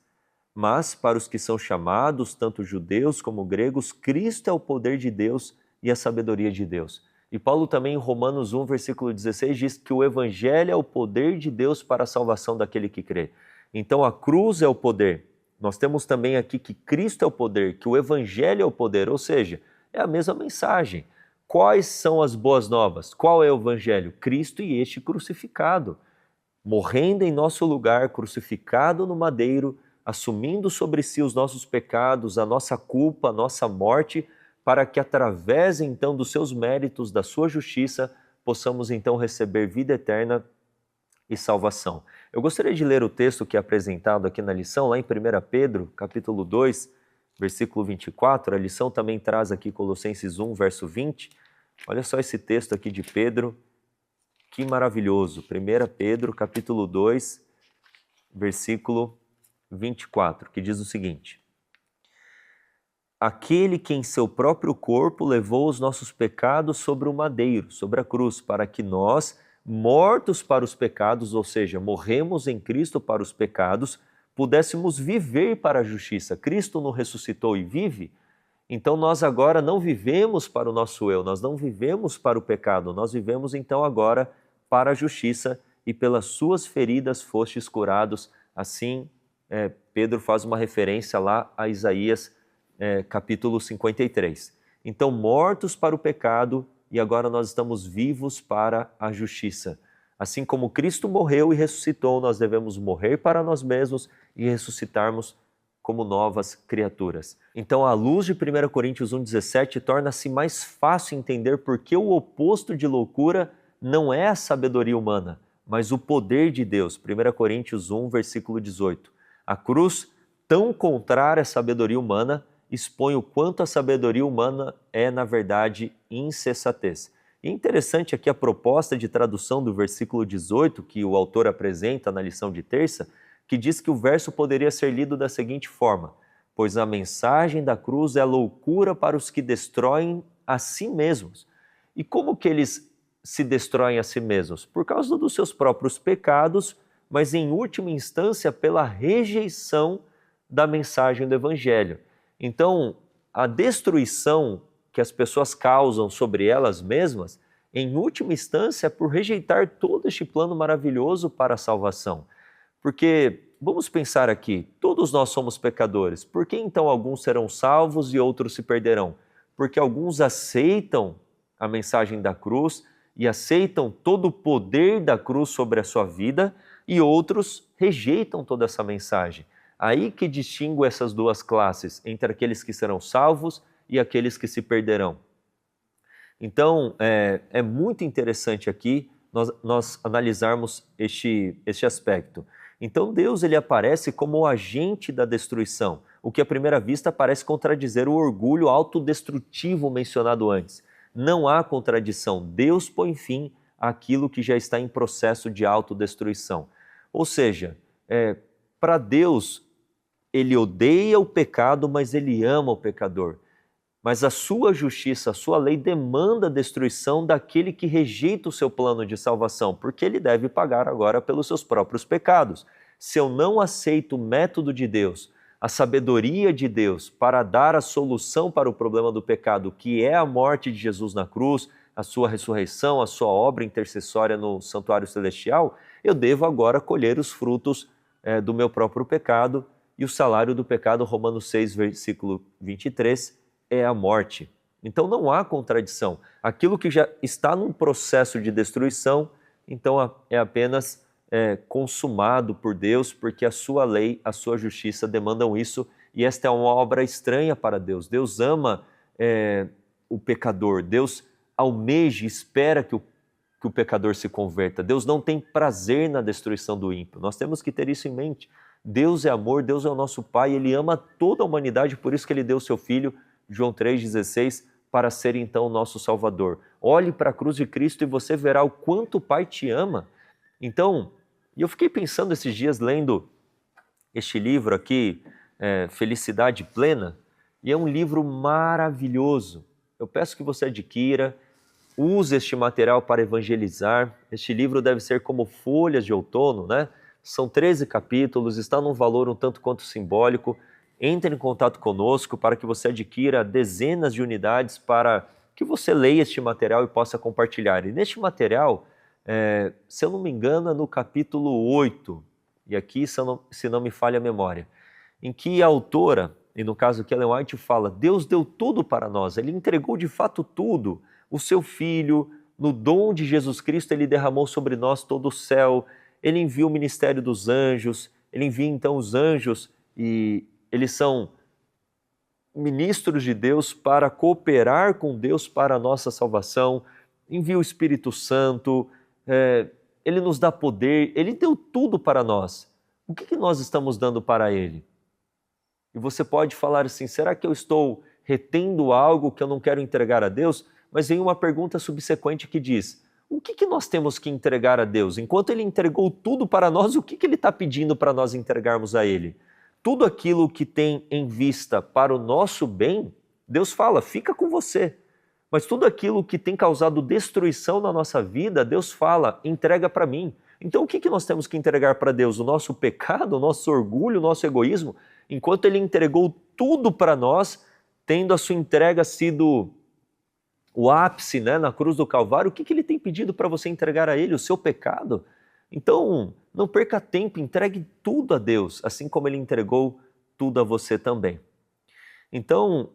mas para os que são chamados, tanto judeus como gregos, Cristo é o poder de Deus e a sabedoria de Deus. E Paulo também em Romanos 1, versículo 16 diz que o evangelho é o poder de Deus para a salvação daquele que crê. Então a cruz é o poder. Nós temos também aqui que Cristo é o poder, que o evangelho é o poder, ou seja, é a mesma mensagem. Quais são as boas novas? Qual é o evangelho? Cristo e este crucificado, morrendo em nosso lugar, crucificado no madeiro, assumindo sobre si os nossos pecados, a nossa culpa, a nossa morte, para que através então dos seus méritos, da sua justiça, possamos então receber vida eterna e salvação. Eu gostaria de ler o texto que é apresentado aqui na lição, lá em 1 Pedro, capítulo 2, versículo 24, a lição também traz aqui Colossenses 1, verso 20. Olha só esse texto aqui de Pedro, que maravilhoso. 1 Pedro, capítulo 2, versículo 24, que diz o seguinte: aquele que em seu próprio corpo levou os nossos pecados sobre o madeiro, sobre a cruz, para que nós, mortos para os pecados, ou seja, morremos em Cristo para os pecados, pudéssemos viver para a justiça. Cristo nos ressuscitou e vive, então nós agora não vivemos para o nosso eu, nós não vivemos para o pecado, nós vivemos então agora para a justiça e pelas suas feridas fostes curados. Assim, Pedro faz uma referência lá a Isaías capítulo 53. Então, mortos para o pecado, e agora nós estamos vivos para a justiça. Assim como Cristo morreu e ressuscitou, nós devemos morrer para nós mesmos e ressuscitarmos como novas criaturas. Então, à luz de 1 Coríntios 1,17, torna-se mais fácil entender por que o oposto de loucura não é a sabedoria humana, mas o poder de Deus. 1 Coríntios 1, versículo 18. A cruz, tão contrária à sabedoria humana, expõe o quanto a sabedoria humana é, na verdade, insensatez. E é interessante aqui a proposta de tradução do versículo 18, que o autor apresenta na lição de terça, que diz que o verso poderia ser lido da seguinte forma: pois a mensagem da cruz é loucura para os que destroem a si mesmos. E como que eles se destroem a si mesmos? Por causa dos seus próprios pecados, mas em última instância pela rejeição da mensagem do Evangelho. Então, a destruição que as pessoas causam sobre elas mesmas, em última instância, é por rejeitar todo este plano maravilhoso para a salvação. Porque, vamos pensar aqui, todos nós somos pecadores. Por que então alguns serão salvos e outros se perderão? Porque alguns aceitam a mensagem da cruz e aceitam todo o poder da cruz sobre a sua vida e outros rejeitam toda essa mensagem. Aí que distingo essas duas classes, entre aqueles que serão salvos e aqueles que se perderão. Então, é muito interessante aqui nós analisarmos este aspecto. Então, Deus ele aparece como o agente da destruição, o que à primeira vista parece contradizer o orgulho autodestrutivo mencionado antes. Não há contradição. Deus põe fim àquilo que já está em processo de autodestruição. Ou seja, para Deus, ele odeia o pecado, mas ele ama o pecador. Mas a sua justiça, a sua lei demanda a destruição daquele que rejeita o seu plano de salvação, porque ele deve pagar agora pelos seus próprios pecados. Se eu não aceito o método de Deus, a sabedoria de Deus para dar a solução para o problema do pecado, que é a morte de Jesus na cruz, a sua ressurreição, a sua obra intercessória no santuário celestial, eu devo agora colher os frutos do meu próprio pecado, e o salário do pecado, Romanos 6, versículo 23, é a morte. Então não há contradição. Aquilo que já está num processo de destruição, então é apenas consumado por Deus, porque a sua lei, a sua justiça demandam isso, e esta é uma obra estranha para Deus. Deus ama o pecador, Deus almeja, espera que o pecador se converta. Deus não tem prazer na destruição do ímpio. Nós temos que ter isso em mente. Deus é amor, Deus é o nosso Pai, Ele ama toda a humanidade, por isso que Ele deu o seu Filho, João 3,16, para ser então o nosso Salvador. Olhe para a cruz de Cristo e você verá o quanto o Pai te ama. Então, eu fiquei pensando esses dias lendo este livro aqui, Felicidade Plena, e é um livro maravilhoso. Eu peço que você adquira, use este material para evangelizar. Este livro deve ser como folhas de outono, né? São 13 capítulos, está num valor um tanto quanto simbólico. Entre em contato conosco para que você adquira dezenas de unidades para que você leia este material e possa compartilhar. E neste material, se eu não me engano, é no capítulo 8, e aqui, se não me falha a memória, em que a autora, e no caso aqui Ellen White, fala: Deus deu tudo para nós, Ele entregou de fato tudo, o seu Filho, no dom de Jesus Cristo, Ele derramou sobre nós todo o céu, Ele enviou o ministério dos anjos, Ele envia então os anjos e eles são ministros de Deus para cooperar com Deus para a nossa salvação, envia o Espírito Santo, Ele nos dá poder, Ele deu tudo para nós. O que nós estamos dando para Ele? E você pode falar assim: será que eu estou retendo algo que eu não quero entregar a Deus? Mas vem uma pergunta subsequente que diz: o que nós temos que entregar a Deus? Enquanto Ele entregou tudo para nós, o que Ele está pedindo para nós entregarmos a Ele? Tudo aquilo que tem em vista para o nosso bem, Deus fala: fica com você. Mas tudo aquilo que tem causado destruição na nossa vida, Deus fala: entrega para mim. Então o que nós temos que entregar para Deus? O nosso pecado, o nosso orgulho, o nosso egoísmo? Enquanto Ele entregou tudo para nós, tendo a sua entrega sido o ápice, né, na cruz do Calvário, o que Ele tem pedido para você entregar a Ele? O seu pecado? Então, não perca tempo, entregue tudo a Deus, assim como Ele entregou tudo a você também. Então,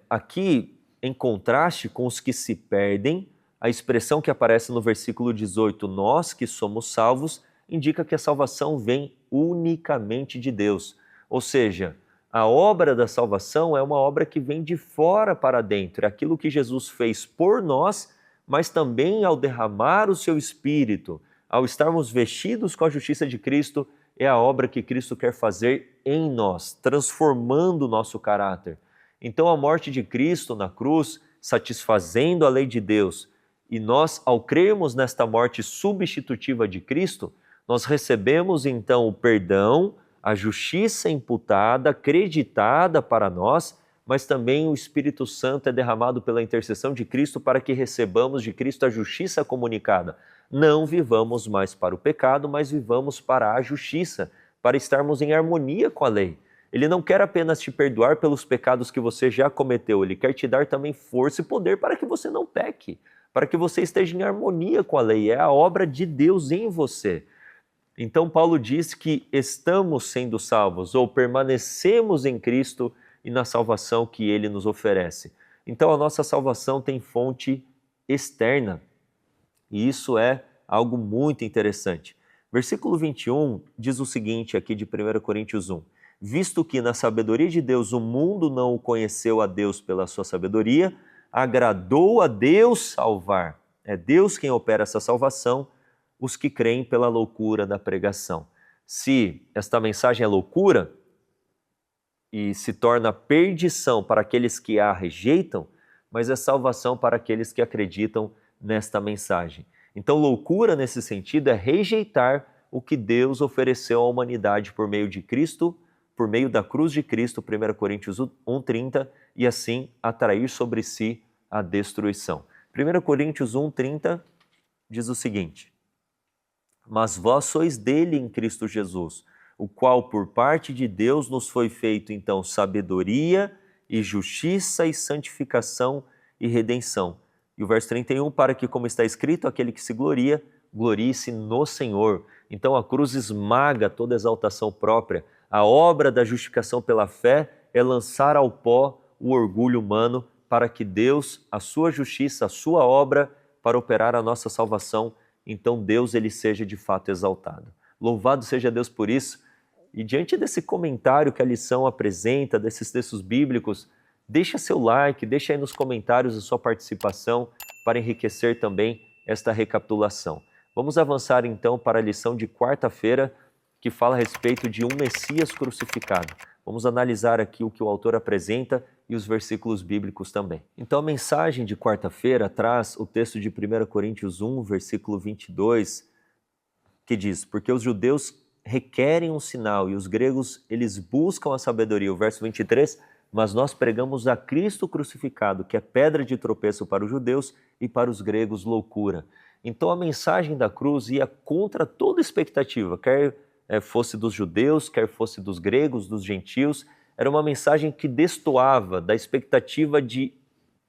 aqui em contraste com os que se perdem, a expressão que aparece no versículo 18, nós que somos salvos, indica que a salvação vem unicamente de Deus. Ou seja, a obra da salvação é uma obra que vem de fora para dentro, é aquilo que Jesus fez por nós, mas também ao derramar o seu Espírito, ao estarmos vestidos com a justiça de Cristo, é a obra que Cristo quer fazer em nós, transformando o nosso caráter. Então a morte de Cristo na cruz, satisfazendo a lei de Deus, e nós, ao crermos nesta morte substitutiva de Cristo, nós recebemos então o perdão, a justiça imputada, acreditada para nós, mas também o Espírito Santo é derramado pela intercessão de Cristo para que recebamos de Cristo a justiça comunicada. Não vivamos mais para o pecado, mas vivamos para a justiça, para estarmos em harmonia com a lei. Ele não quer apenas te perdoar pelos pecados que você já cometeu, ele quer te dar também força e poder para que você não peque, para que você esteja em harmonia com a lei. É a obra de Deus em você. Então Paulo diz que estamos sendo salvos ou permanecemos em Cristo e na salvação que Ele nos oferece. Então a nossa salvação tem fonte externa e isso é algo muito interessante. Versículo 21 diz o seguinte aqui de 1 Coríntios 1. Visto que na sabedoria de Deus o mundo não o conheceu a Deus pela sua sabedoria, agradou a Deus salvar. É Deus quem opera essa salvação, os que creem pela loucura da pregação. Se esta mensagem é loucura e se torna perdição para aqueles que a rejeitam, mas é salvação para aqueles que acreditam nesta mensagem. Então, loucura nesse sentido é rejeitar o que Deus ofereceu à humanidade por meio de Cristo, por meio da cruz de Cristo, 1 Coríntios 1,30, e assim atrair sobre si a destruição. 1 Coríntios 1,30 diz o seguinte: mas vós sois dele em Cristo Jesus, o qual por parte de Deus nos foi feito então sabedoria e justiça e santificação e redenção. E o verso 31, para que, como está escrito, aquele que se gloria, glorie-se no Senhor. Então a cruz esmaga toda exaltação própria. A obra da justificação pela fé é lançar ao pó o orgulho humano para que Deus, a sua justiça, a sua obra, para operar a nossa salvação, então Deus ele seja de fato exaltado. Louvado seja Deus por isso. E diante desse comentário que a lição apresenta, desses textos bíblicos, deixa seu like, deixa aí nos comentários a sua participação para enriquecer também esta recapitulação. Vamos avançar então para a lição de quarta-feira, que fala a respeito de um Messias crucificado. Vamos analisar aqui o que o autor apresenta e os versículos bíblicos também. Então a mensagem de quarta-feira traz o texto de 1 Coríntios 1, versículo 22, que diz: porque os judeus requerem um sinal e os gregos eles buscam a sabedoria. O verso 23, mas nós pregamos a Cristo crucificado, que é pedra de tropeço para os judeus e para os gregos loucura. Então a mensagem da cruz ia contra toda expectativa, quer fosse dos judeus, quer fosse dos gregos, dos gentios. Era uma mensagem que destoava da expectativa de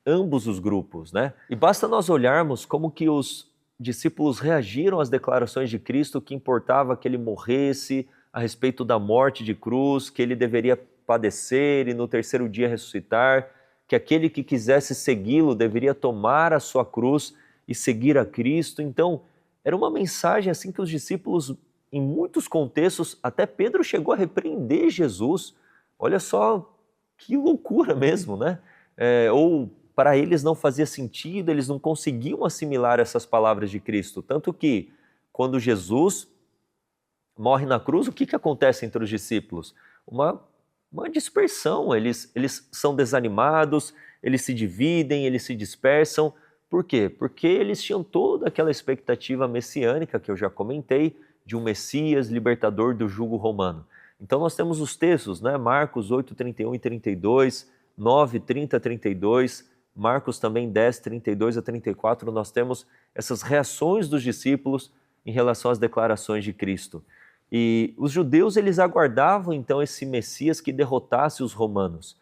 ambos os grupos, né? E basta nós olharmos como que os discípulos reagiram às declarações de Cristo, que importava que ele morresse a respeito da morte de cruz, que ele deveria padecer e no terceiro dia ressuscitar, que aquele que quisesse segui-lo deveria tomar a sua cruz e seguir a Cristo. Então, era uma mensagem assim que os discípulos, em muitos contextos, até Pedro chegou a repreender Jesus. Olha só que loucura mesmo, né? Ou para eles não fazia sentido, eles não conseguiam assimilar essas palavras de Cristo. Tanto que, quando Jesus morre na cruz, o que acontece entre os discípulos? Uma dispersão, eles são desanimados, eles se dividem, eles se dispersam. Por quê? Porque eles tinham toda aquela expectativa messiânica que eu já comentei, de um Messias libertador do jugo romano. Então nós temos os textos, né? Marcos 8, 31 e 32, 9, 30 a 32, Marcos também 10, 32 a 34, nós temos essas reações dos discípulos em relação às declarações de Cristo. E os judeus, eles aguardavam então esse Messias que derrotasse os romanos.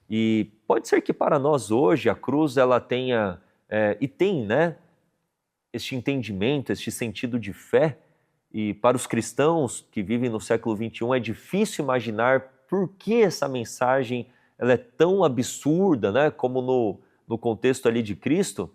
E pode ser que para nós hoje a cruz ela tenha, e tem, né, este entendimento, este sentido de fé. E para os cristãos que vivem no século XXI é difícil imaginar por que essa mensagem ela é tão absurda, né, como no contexto ali de Cristo,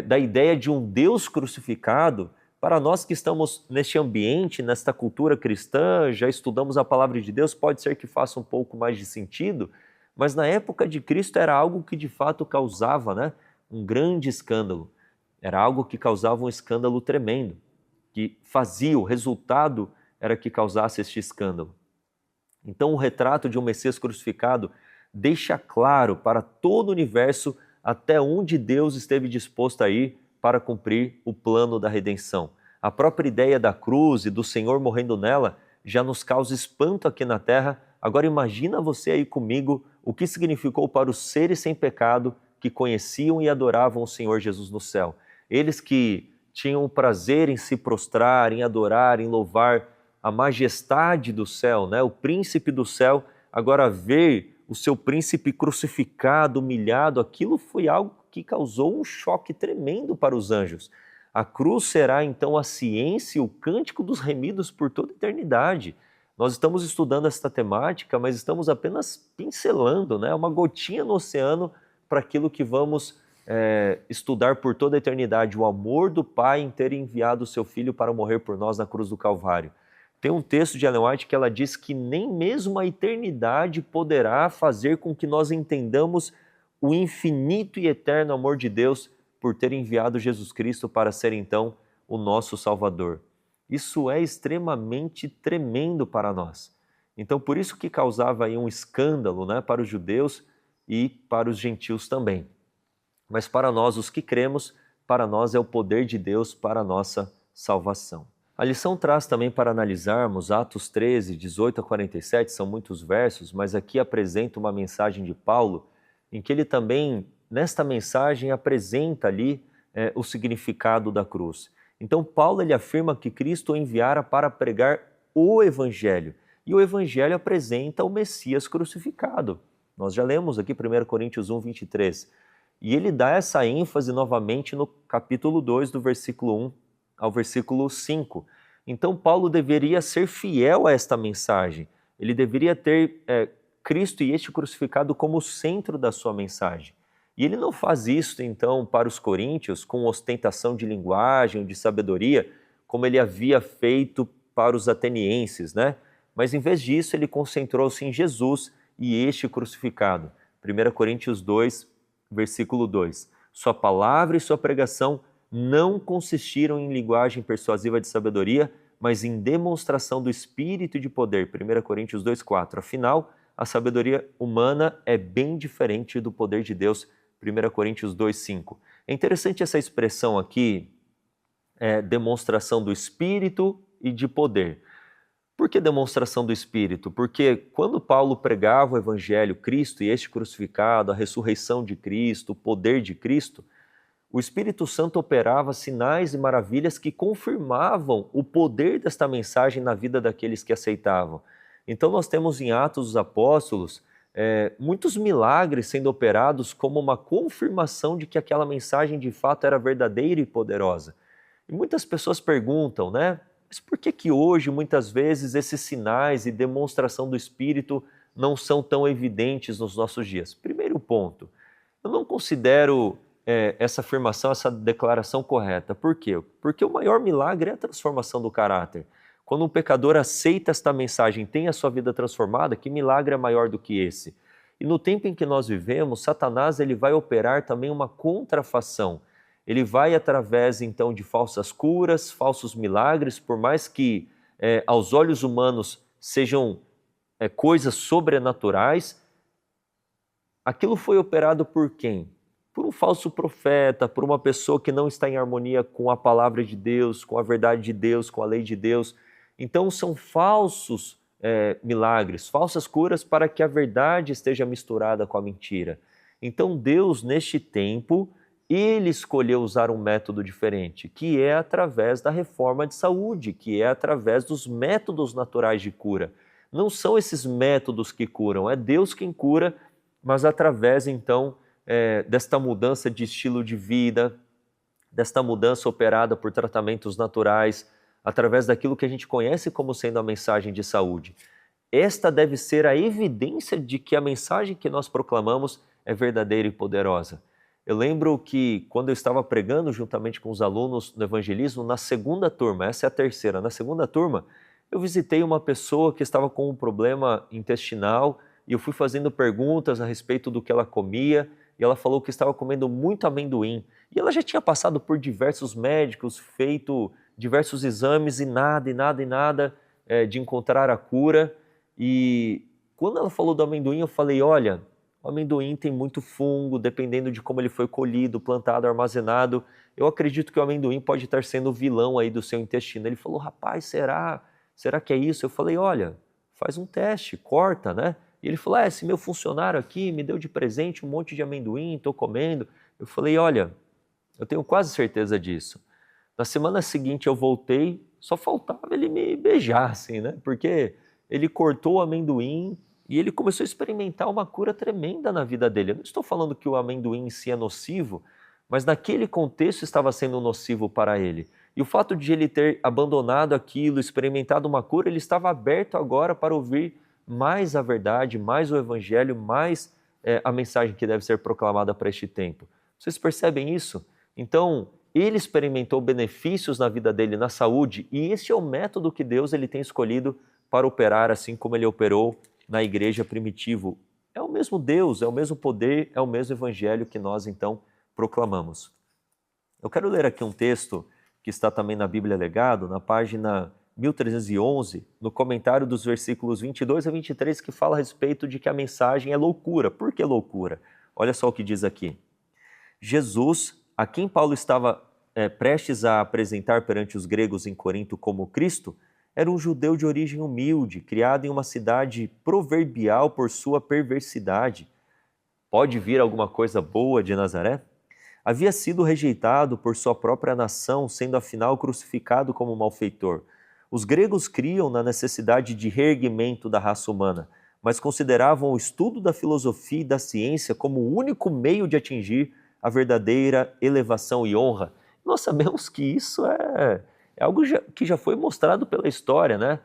da ideia de um Deus crucificado. Para nós que estamos neste ambiente, nesta cultura cristã, já estudamos a palavra de Deus, pode ser que faça um pouco mais de sentido, mas na época de Cristo era algo que de fato causava, né, um grande escândalo. Era algo que causava um escândalo tremendo, que fazia, o resultado era que causasse este escândalo. Então o retrato de um Messias crucificado deixa claro para todo o universo até onde Deus esteve disposto a ir para cumprir o plano da redenção. A própria ideia da cruz e do Senhor morrendo nela já nos causa espanto aqui na terra. Agora imagina você aí comigo o que significou para os seres sem pecado que conheciam e adoravam o Senhor Jesus no céu. Eles que tinham o prazer em se prostrar, em adorar, em louvar a majestade do céu, né? O príncipe do céu, agora ver o seu príncipe crucificado, humilhado, aquilo foi algo que causou um choque tremendo para os anjos. A cruz será então a ciência e o cântico dos remidos por toda a eternidade. Nós estamos estudando esta temática, mas estamos apenas pincelando, né? Uma gotinha no oceano para aquilo que vamos estudar por toda a eternidade, o amor do Pai em ter enviado o seu Filho para morrer por nós na cruz do Calvário. Tem um texto de Ellen White que ela diz que nem mesmo a eternidade poderá fazer com que nós entendamos o infinito e eterno amor de Deus por ter enviado Jesus Cristo para ser então o nosso Salvador. Isso é extremamente tremendo para nós. Então por isso que causava aí um escândalo, né, para os judeus e para os gentios também. Mas para nós, os que cremos, para nós é o poder de Deus para a nossa salvação. A lição traz também para analisarmos Atos 13, 18 a 47, são muitos versos, mas aqui apresenta uma mensagem de Paulo, em que ele também, nesta mensagem, apresenta ali o significado da cruz. Então Paulo ele afirma que Cristo o enviara para pregar o Evangelho, e o Evangelho apresenta o Messias crucificado. Nós já lemos aqui 1 Coríntios 1, 23, e ele dá essa ênfase novamente no capítulo 2, do versículo 1 ao versículo 5. Então Paulo deveria ser fiel a esta mensagem, ele deveria ter Cristo e este crucificado como centro da sua mensagem. E ele não faz isso então para os coríntios com ostentação de linguagem, de sabedoria, como ele havia feito para os atenienses, né? Mas em vez disso ele concentrou-se em Jesus e este crucificado. 1 Coríntios 2, versículo 2. Sua palavra e sua pregação não consistiram em linguagem persuasiva de sabedoria, mas em demonstração do Espírito e de poder. 1 Coríntios 2,4. Afinal, a sabedoria humana é bem diferente do poder de Deus. 1 Coríntios 2,5. É interessante essa expressão aqui, demonstração do Espírito e de poder. Por que demonstração do Espírito? Porque quando Paulo pregava o Evangelho, Cristo e este crucificado, a ressurreição de Cristo, o poder de Cristo, o Espírito Santo operava sinais e maravilhas que confirmavam o poder desta mensagem na vida daqueles que aceitavam. Então nós temos em Atos dos Apóstolos muitos milagres sendo operados como uma confirmação de que aquela mensagem de fato era verdadeira e poderosa. E muitas pessoas perguntam, né? Mas por que hoje muitas vezes esses sinais e demonstração do Espírito não são tão evidentes nos nossos dias? Primeiro ponto, eu não considero essa afirmação, essa declaração correta. Por quê? Porque o maior milagre é a transformação do caráter. Quando um pecador aceita esta mensagem e tem a sua vida transformada, que milagre é maior do que esse? E no tempo em que nós vivemos, Satanás ele vai operar também uma contrafação. Ele vai através então de falsas curas, falsos milagres, por mais que aos olhos humanos sejam coisas sobrenaturais, aquilo foi operado por quem? Por um falso profeta, por uma pessoa que não está em harmonia com a palavra de Deus, com a verdade de Deus, com a lei de Deus. Então são falsos milagres, falsas curas para que a verdade esteja misturada com a mentira. Então Deus, neste tempo, ele escolheu usar um método diferente, que é através da reforma de saúde, que é através dos métodos naturais de cura. Não são esses métodos que curam, é Deus quem cura, mas através então desta mudança de estilo de vida, desta mudança operada por tratamentos naturais, através daquilo que a gente conhece como sendo a mensagem de saúde. Esta deve ser a evidência de que a mensagem que nós proclamamos é verdadeira e poderosa. Eu lembro que quando eu estava pregando juntamente com os alunos no evangelismo, na segunda turma, essa é a terceira, na segunda turma, eu visitei uma pessoa que estava com um problema intestinal e eu fui fazendo perguntas a respeito do que ela comia e ela falou que estava comendo muito amendoim. E ela já tinha passado por diversos médicos, feito diversos exames e nada de encontrar a cura. E quando ela falou do amendoim, eu falei, olha, o amendoim tem muito fungo, dependendo de como ele foi colhido, plantado, armazenado. Eu acredito que o amendoim pode estar sendo o vilão aí do seu intestino. Ele falou, rapaz, será? Será que é isso? Eu falei, olha, faz um teste, corta, né? E ele falou, esse meu funcionário aqui me deu de presente um monte de amendoim, estou comendo. Eu falei, olha, eu tenho quase certeza disso. Na semana seguinte eu voltei, só faltava ele me beijar, assim, né? Porque ele cortou o amendoim e ele começou a experimentar uma cura tremenda na vida dele. Eu não estou falando que o amendoim em si é nocivo, mas naquele contexto estava sendo nocivo para ele. E o fato de ele ter abandonado aquilo, experimentado uma cura, ele estava aberto agora para ouvir mais a verdade, mais o evangelho, mais a mensagem que deve ser proclamada para este tempo. Vocês percebem isso? Então, ele experimentou benefícios na vida dele, na saúde, e esse é o método que Deus ele tem escolhido para operar, assim como ele operou na igreja primitivo. É o mesmo Deus, é o mesmo poder, é o mesmo evangelho que nós então proclamamos. Eu quero ler aqui um texto que está também na Bíblia Legado, na página 1311, no comentário dos versículos 22 a 23, que fala a respeito de que a mensagem é loucura. Por que loucura? Olha só o que diz aqui. Jesus, a quem Paulo estava prestes a apresentar perante os gregos em Corinto como Cristo, era um judeu de origem humilde, criado em uma cidade proverbial por sua perversidade. Pode vir alguma coisa boa de Nazaré? Havia sido rejeitado por sua própria nação, sendo afinal crucificado como malfeitor. Os gregos criam na necessidade de reerguimento da raça humana, mas consideravam o estudo da filosofia e da ciência como o único meio de atingir a verdadeira elevação e honra. Nós sabemos que isso é algo que já foi mostrado pela história, né?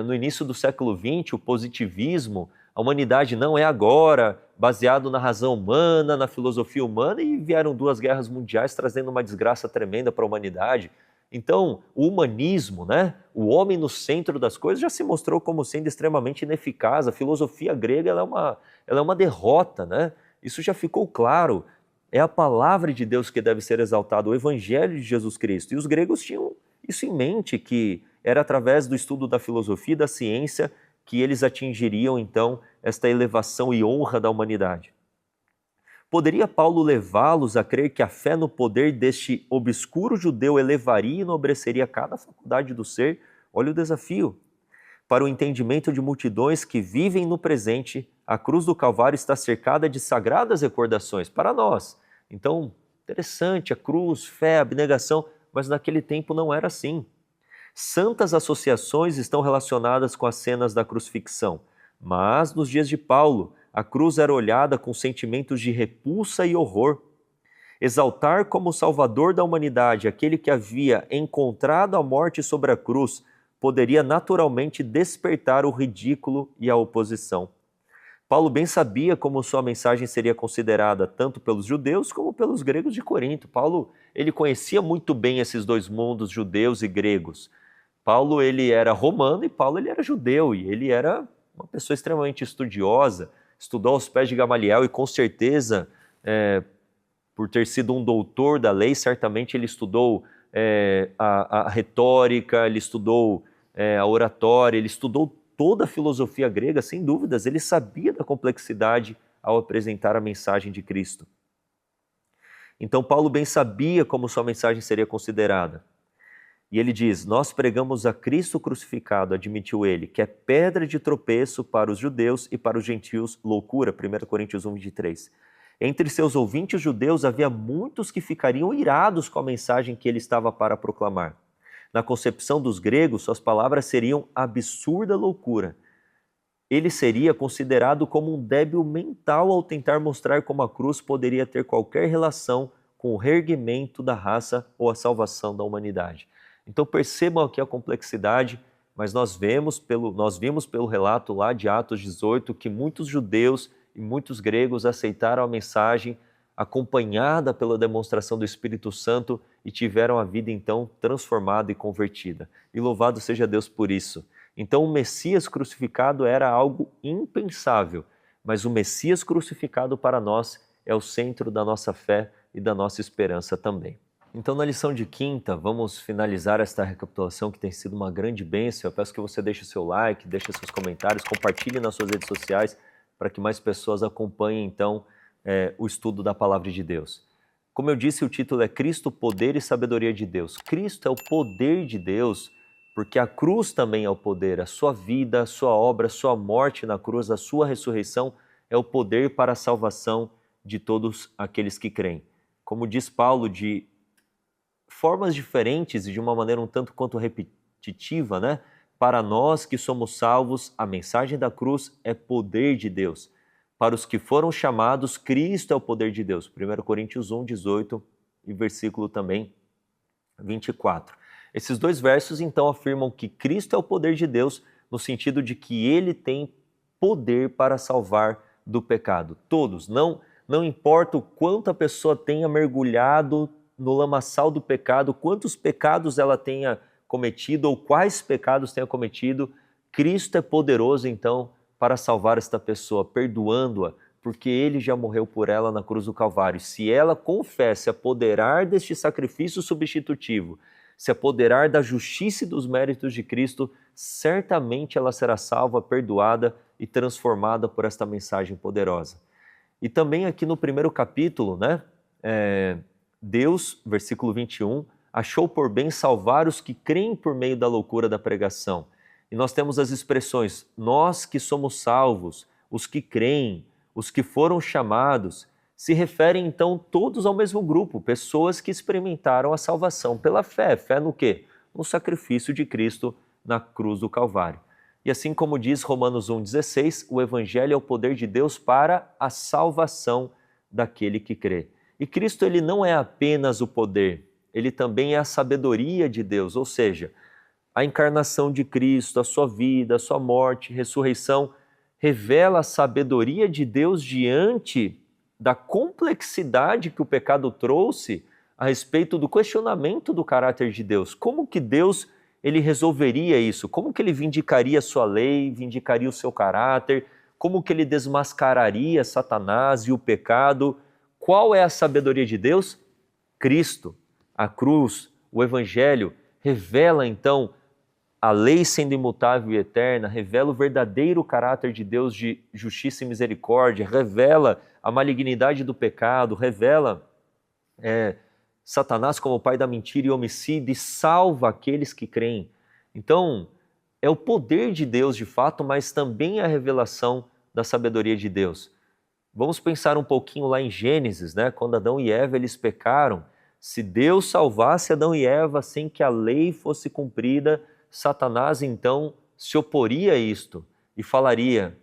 No início do século XX, o positivismo, a humanidade não é agora, baseado na razão humana, na filosofia humana, e vieram 2 guerras mundiais trazendo uma desgraça tremenda para a humanidade. Então, o humanismo, né? O homem no centro das coisas já se mostrou como sendo extremamente ineficaz. A filosofia grega ela é uma derrota, né? Isso já ficou claro. É a palavra de Deus que deve ser exaltada, o evangelho de Jesus Cristo. E os gregos tinham isso em mente, que era através do estudo da filosofia e da ciência que eles atingiriam, então, esta elevação e honra da humanidade. Poderia Paulo levá-los a crer que a fé no poder deste obscuro judeu elevaria e enobreceria cada faculdade do ser? Olha o desafio. Para o entendimento de multidões que vivem no presente, a cruz do Calvário está cercada de sagradas recordações para nós. Então, interessante, a cruz, fé, abnegação, mas naquele tempo não era assim. Santas associações estão relacionadas com as cenas da crucifixão, mas nos dias de Paulo, a cruz era olhada com sentimentos de repulsa e horror. Exaltar como Salvador da humanidade aquele que havia encontrado a morte sobre a cruz poderia naturalmente despertar o ridículo e a oposição. Paulo bem sabia como sua mensagem seria considerada tanto pelos judeus como pelos gregos de Corinto. Paulo, ele conhecia muito bem esses 2 mundos, judeus e gregos. Paulo, ele era romano e Paulo, ele era judeu, e ele era uma pessoa extremamente estudiosa, estudou aos pés de Gamaliel e com certeza, por ter sido um doutor da lei, certamente ele estudou a retórica, ele estudou a oratória, ele estudou toda a filosofia grega, sem dúvidas, ele sabia da complexidade ao apresentar a mensagem de Cristo. Então Paulo bem sabia como sua mensagem seria considerada. E ele diz, nós pregamos a Cristo crucificado, admitiu ele, que é pedra de tropeço para os judeus e para os gentios, loucura, 1 Coríntios 1, 23. Entre seus ouvintes judeus havia muitos que ficariam irados com a mensagem que ele estava para proclamar. Na concepção dos gregos, suas palavras seriam absurda loucura. Ele seria considerado como um débil mental ao tentar mostrar como a cruz poderia ter qualquer relação com o reerguimento da raça ou a salvação da humanidade. Então percebam aqui a complexidade, mas nós vimos pelo relato lá de Atos 18 que muitos judeus e muitos gregos aceitaram a mensagem acompanhada pela demonstração do Espírito Santo e tiveram a vida então transformada e convertida. E louvado seja Deus por isso. Então o Messias crucificado era algo impensável, mas o Messias crucificado para nós é o centro da nossa fé e da nossa esperança também. Então, na lição de quinta, vamos finalizar esta recapitulação que tem sido uma grande bênção. Eu peço que você deixe o seu like, deixe seus comentários, compartilhe nas suas redes sociais para que mais pessoas acompanhem, então, o estudo da Palavra de Deus. Como eu disse, o título é Cristo, Poder e Sabedoria de Deus. Cristo é o poder de Deus, porque a cruz também é o poder. A sua vida, a sua obra, a sua morte na cruz, a sua ressurreição é o poder para a salvação de todos aqueles que creem. Como diz Paulo, de formas diferentes e de uma maneira um tanto quanto repetitiva, né? Para nós que somos salvos, a mensagem da cruz é poder de Deus. Para os que foram chamados, Cristo é o poder de Deus. 1 Coríntios 1, 18 e versículo também 24. Esses dois versos, então, afirmam que Cristo é o poder de Deus, no sentido de que Ele tem poder para salvar do pecado. Todos, não importa o quanto a pessoa tenha mergulhado no lamaçal do pecado, quantos pecados ela tenha cometido ou quais pecados tenha cometido, Cristo é poderoso, então, para salvar esta pessoa, perdoando-a, porque Ele já morreu por ela na cruz do Calvário. Se ela confessa, se apoderar deste sacrifício substitutivo, se apoderar da justiça e dos méritos de Cristo, certamente ela será salva, perdoada e transformada por esta mensagem poderosa. E também aqui no primeiro capítulo, né, Deus, versículo 21, achou por bem salvar os que creem por meio da loucura da pregação. E nós temos as expressões, nós que somos salvos, os que creem, os que foram chamados, se referem então todos ao mesmo grupo, pessoas que experimentaram a salvação pela fé. Fé no quê? No sacrifício de Cristo na cruz do Calvário. E assim como diz Romanos 1,16, o Evangelho é o poder de Deus para a salvação daquele que crê. E Cristo ele não é apenas o poder, ele também é a sabedoria de Deus, ou seja, a encarnação de Cristo, a sua vida, a sua morte, ressurreição, revela a sabedoria de Deus diante da complexidade que o pecado trouxe a respeito do questionamento do caráter de Deus. Como que Deus ele resolveria isso? Como que ele vindicaria a sua lei, vindicaria o seu caráter? Como que ele desmascararia Satanás e o pecado? Qual é a sabedoria de Deus? Cristo, a cruz, o Evangelho, revela então a lei sendo imutável e eterna, revela o verdadeiro caráter de Deus de justiça e misericórdia, revela a malignidade do pecado, revela Satanás como o pai da mentira e homicídio e salva aqueles que creem. Então, é o poder de Deus de fato, mas também a revelação da sabedoria de Deus. Vamos pensar um pouquinho lá em Gênesis, né? Quando Adão e Eva eles pecaram, se Deus salvasse Adão e Eva sem que a lei fosse cumprida, Satanás então se oporia a isto e falaria,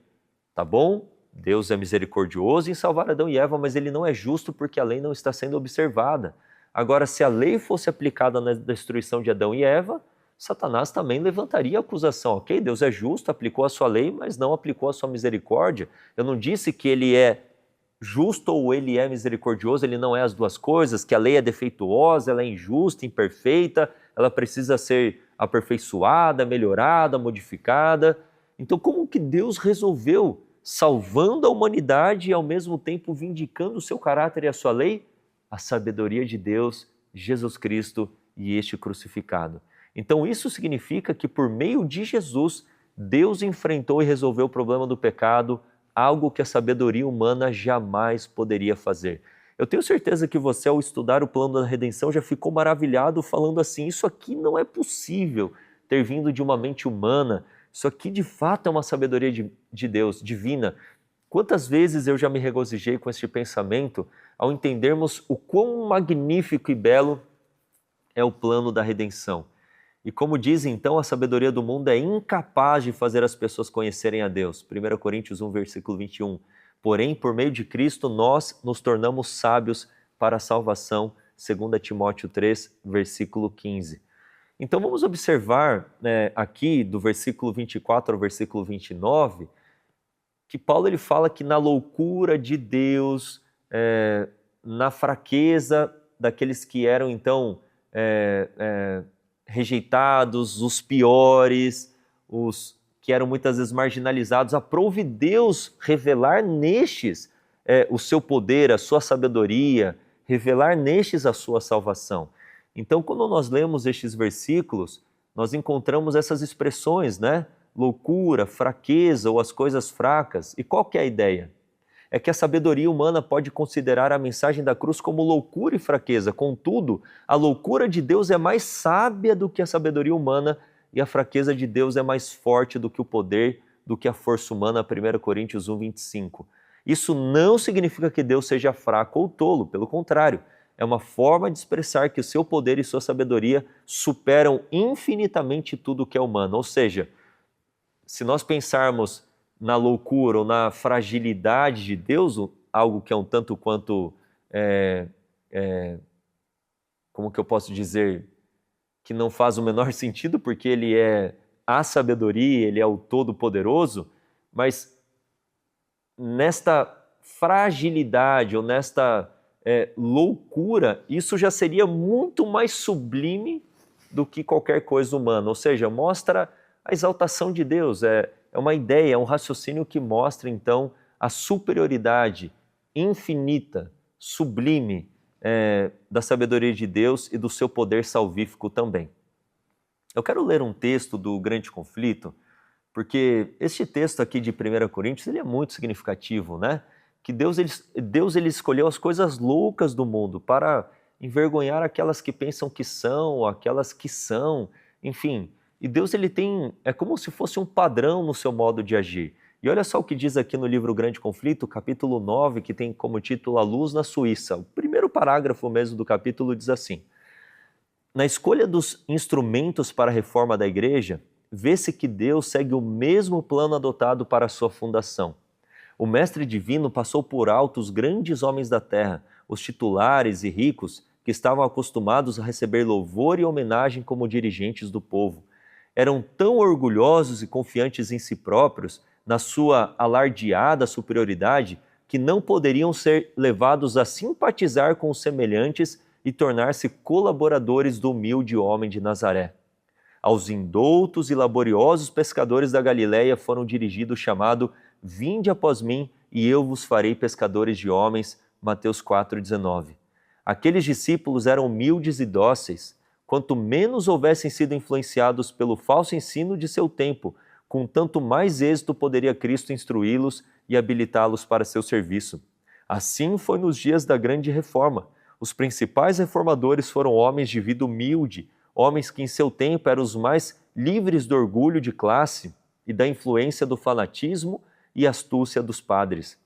tá bom, Deus é misericordioso em salvar Adão e Eva, mas ele não é justo porque a lei não está sendo observada. Agora, se a lei fosse aplicada na destruição de Adão e Eva, Satanás também levantaria a acusação. Ok, Deus é justo, aplicou a sua lei, mas não aplicou a sua misericórdia. Eu não disse que ele é justo ou ele é misericordioso, ele não é as duas coisas, que a lei é defeituosa, ela é injusta, imperfeita, ela precisa ser aperfeiçoada, melhorada, modificada. Então, como que Deus resolveu, salvando a humanidade e ao mesmo tempo vindicando o seu caráter e a sua lei? A sabedoria de Deus, Jesus Cristo e este crucificado. Então, isso significa que por meio de Jesus, Deus enfrentou e resolveu o problema do pecado, algo que a sabedoria humana jamais poderia fazer. Eu tenho certeza que você, ao estudar o plano da redenção, já ficou maravilhado falando assim, isso aqui não é possível ter vindo de uma mente humana, isso aqui de fato é uma sabedoria de Deus, divina. Quantas vezes eu já me regozijei com este pensamento ao entendermos o quão magnífico e belo é o plano da redenção. E como diz então, a sabedoria do mundo é incapaz de fazer as pessoas conhecerem a Deus. 1 Coríntios 1, versículo 21. Porém, por meio de Cristo, nós nos tornamos sábios para a salvação, 2 Timóteo 3, versículo 15. Então vamos observar aqui, do versículo 24 ao versículo 29, que Paulo ele fala que na loucura de Deus, na fraqueza daqueles que eram então rejeitados, os piores, os que eram muitas vezes marginalizados. Aprove Deus revelar nestes o seu poder, a sua sabedoria, revelar nestes a sua salvação. Então, quando nós lemos estes versículos, nós encontramos essas expressões, né? Loucura, fraqueza ou as coisas fracas. E qual que é a ideia? É que a sabedoria humana pode considerar a mensagem da cruz como loucura e fraqueza. Contudo, a loucura de Deus é mais sábia do que a sabedoria humana e a fraqueza de Deus é mais forte do que o poder, do que a força humana. 1 Coríntios 1, 25. Isso não significa que Deus seja fraco ou tolo, pelo contrário. É uma forma de expressar que o seu poder e sua sabedoria superam infinitamente tudo que é humano. Ou seja, se nós pensarmos na loucura ou na fragilidade de Deus, algo que é um tanto quanto, como que eu posso dizer, que não faz o menor sentido, porque ele é a sabedoria, ele é o todo-poderoso, mas nesta fragilidade ou nesta loucura, isso já seria muito mais sublime do que qualquer coisa humana, ou seja, mostra a exaltação de Deus, é uma ideia, é um raciocínio que mostra então a superioridade infinita, sublime da sabedoria de Deus e do seu poder salvífico também. Eu quero ler um texto do Grande Conflito, porque este texto aqui de 1 Coríntios ele é muito significativo, né? Que Deus ele escolheu as coisas loucas do mundo para envergonhar aquelas que pensam que são, aquelas que são, enfim. E Deus ele tem, é como se fosse um padrão no seu modo de agir. E olha só o que diz aqui no livro Grande Conflito, capítulo 9, que tem como título A Luz na Suíça. O primeiro parágrafo mesmo do capítulo diz assim: na escolha dos instrumentos para a reforma da igreja, vê-se que Deus segue o mesmo plano adotado para a sua fundação. O Mestre Divino passou por alto os grandes homens da terra, os titulares e ricos, que estavam acostumados a receber louvor e homenagem como dirigentes do povo. Eram tão orgulhosos e confiantes em si próprios, na sua alardeada superioridade, que não poderiam ser levados a simpatizar com os semelhantes e tornar-se colaboradores do humilde homem de Nazaré. Aos indoutos e laboriosos pescadores da Galileia foram dirigidos o chamado Vinde após mim e eu vos farei pescadores de homens, Mateus 4,19. Aqueles discípulos eram humildes e dóceis. Quanto menos houvessem sido influenciados pelo falso ensino de seu tempo, com tanto mais êxito poderia Cristo instruí-los e habilitá-los para seu serviço. Assim foi nos dias da Grande Reforma. Os principais reformadores foram homens de vida humilde, homens que em seu tempo eram os mais livres do orgulho de classe e da influência do fanatismo e astúcia dos padres.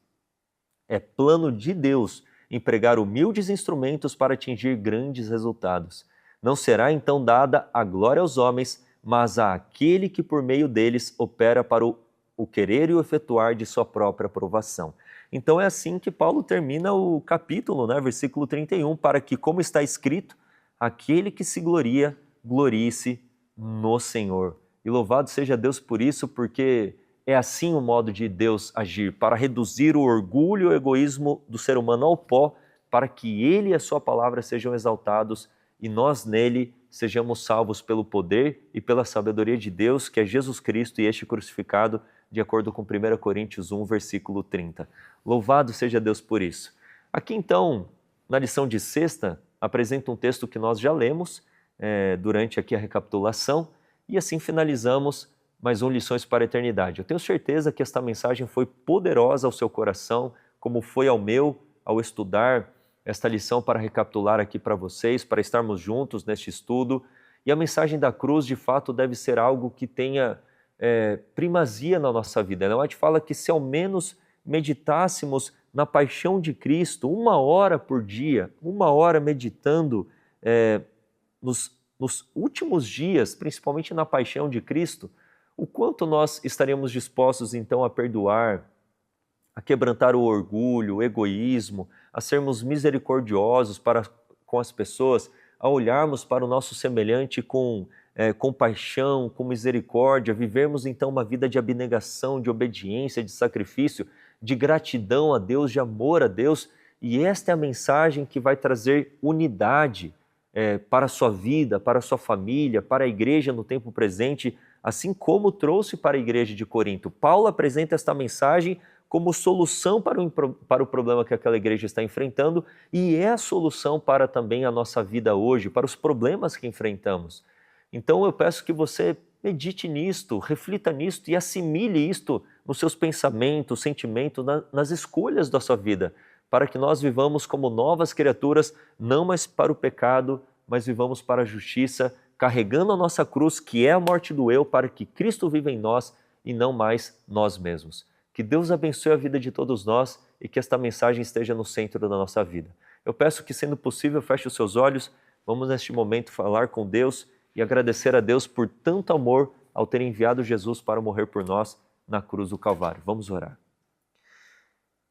É plano de Deus empregar humildes instrumentos para atingir grandes resultados. Não será então dada a glória aos homens, mas àquele que por meio deles opera para o querer e o efetuar de sua própria aprovação. Então é assim que Paulo termina o capítulo, né? Versículo 31, para que, como está escrito, aquele que se gloria, glorie-se no Senhor. E louvado seja Deus por isso, porque é assim o modo de Deus agir, para reduzir o orgulho e o egoísmo do ser humano ao pó, para que ele e a sua palavra sejam exaltados e nós nele sejamos salvos pelo poder e pela sabedoria de Deus, que é Jesus Cristo e este crucificado, de acordo com 1 Coríntios 1, versículo 30. Louvado seja Deus por isso. Aqui então, na lição de sexta, apresenta um texto que nós já lemos durante aqui a recapitulação e assim finalizamos mais um Lições para a Eternidade. Eu tenho certeza que esta mensagem foi poderosa ao seu coração, como foi ao meu, ao estudar esta lição para recapitular aqui para vocês, para estarmos juntos neste estudo. E a mensagem da cruz, de fato, deve ser algo que tenha primazia na nossa vida. Não? A gente fala que se ao menos meditássemos na paixão de Cristo 1 hora por dia, 1 hora meditando nos últimos dias, principalmente na paixão de Cristo, o quanto nós estaremos dispostos então a perdoar, a quebrantar o orgulho, o egoísmo, a sermos misericordiosos com as pessoas, a olharmos para o nosso semelhante com compaixão, com misericórdia, vivermos então uma vida de abnegação, de obediência, de sacrifício, de gratidão a Deus, de amor a Deus, e esta é a mensagem que vai trazer unidade para a sua vida, para a sua família, para a igreja no tempo presente, assim como trouxe para a igreja de Corinto. Paulo apresenta esta mensagem como solução para o problema que aquela igreja está enfrentando e é a solução para também a nossa vida hoje, para os problemas que enfrentamos. Então eu peço que você medite nisto, reflita nisto e assimile isto nos seus pensamentos, sentimentos, nas escolhas da sua vida, para que nós vivamos como novas criaturas, não mais para o pecado, mas vivamos para a justiça, carregando a nossa cruz, que é a morte do eu, para que Cristo viva em nós e não mais nós mesmos. Que Deus abençoe a vida de todos nós e que esta mensagem esteja no centro da nossa vida. Eu peço que, sendo possível, feche os seus olhos, vamos neste momento falar com Deus e agradecer a Deus por tanto amor ao ter enviado Jesus para morrer por nós na cruz do Calvário. Vamos orar.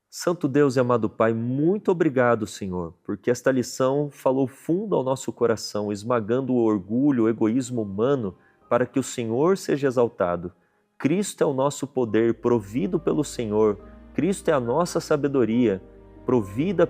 Santo Deus e amado Pai, muito obrigado, Senhor, porque esta lição falou fundo ao nosso coração, esmagando o orgulho, o egoísmo humano, para que o Senhor seja exaltado. Cristo é o nosso poder, provido pelo Senhor. Cristo é a nossa sabedoria, provida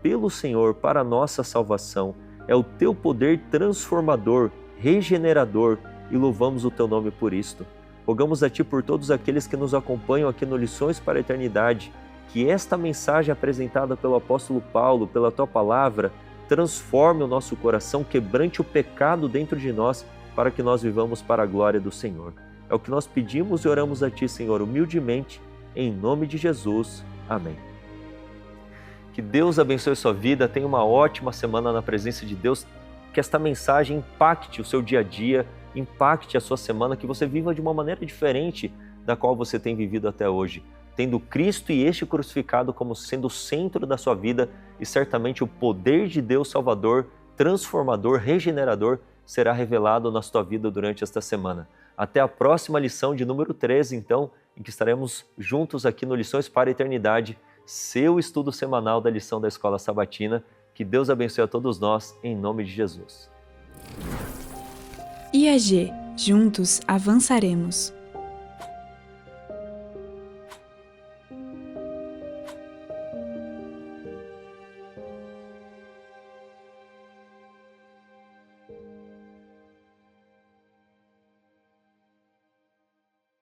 pelo Senhor para a nossa salvação. É o teu poder transformador, regenerador, e louvamos o teu nome por isto. Rogamos a ti por todos aqueles que nos acompanham aqui no Lições para a Eternidade, que esta mensagem apresentada pelo apóstolo Paulo, pela tua palavra, transforme o nosso coração, quebrante o pecado dentro de nós, para que nós vivamos para a glória do Senhor. É o que nós pedimos e oramos a ti, Senhor, humildemente, em nome de Jesus. Amém. Que Deus abençoe a sua vida, tenha uma ótima semana na presença de Deus, que esta mensagem impacte o seu dia a dia, impacte a sua semana, que você viva de uma maneira diferente da qual você tem vivido até hoje, tendo Cristo e este crucificado como sendo o centro da sua vida, e certamente o poder de Deus Salvador, transformador, regenerador, será revelado na sua vida durante esta semana. Até a próxima lição de número 13, então, em que estaremos juntos aqui no Lições para a Eternidade, seu estudo semanal da lição da Escola Sabatina. Que Deus abençoe a todos nós, em nome de Jesus. IAG, juntos avançaremos.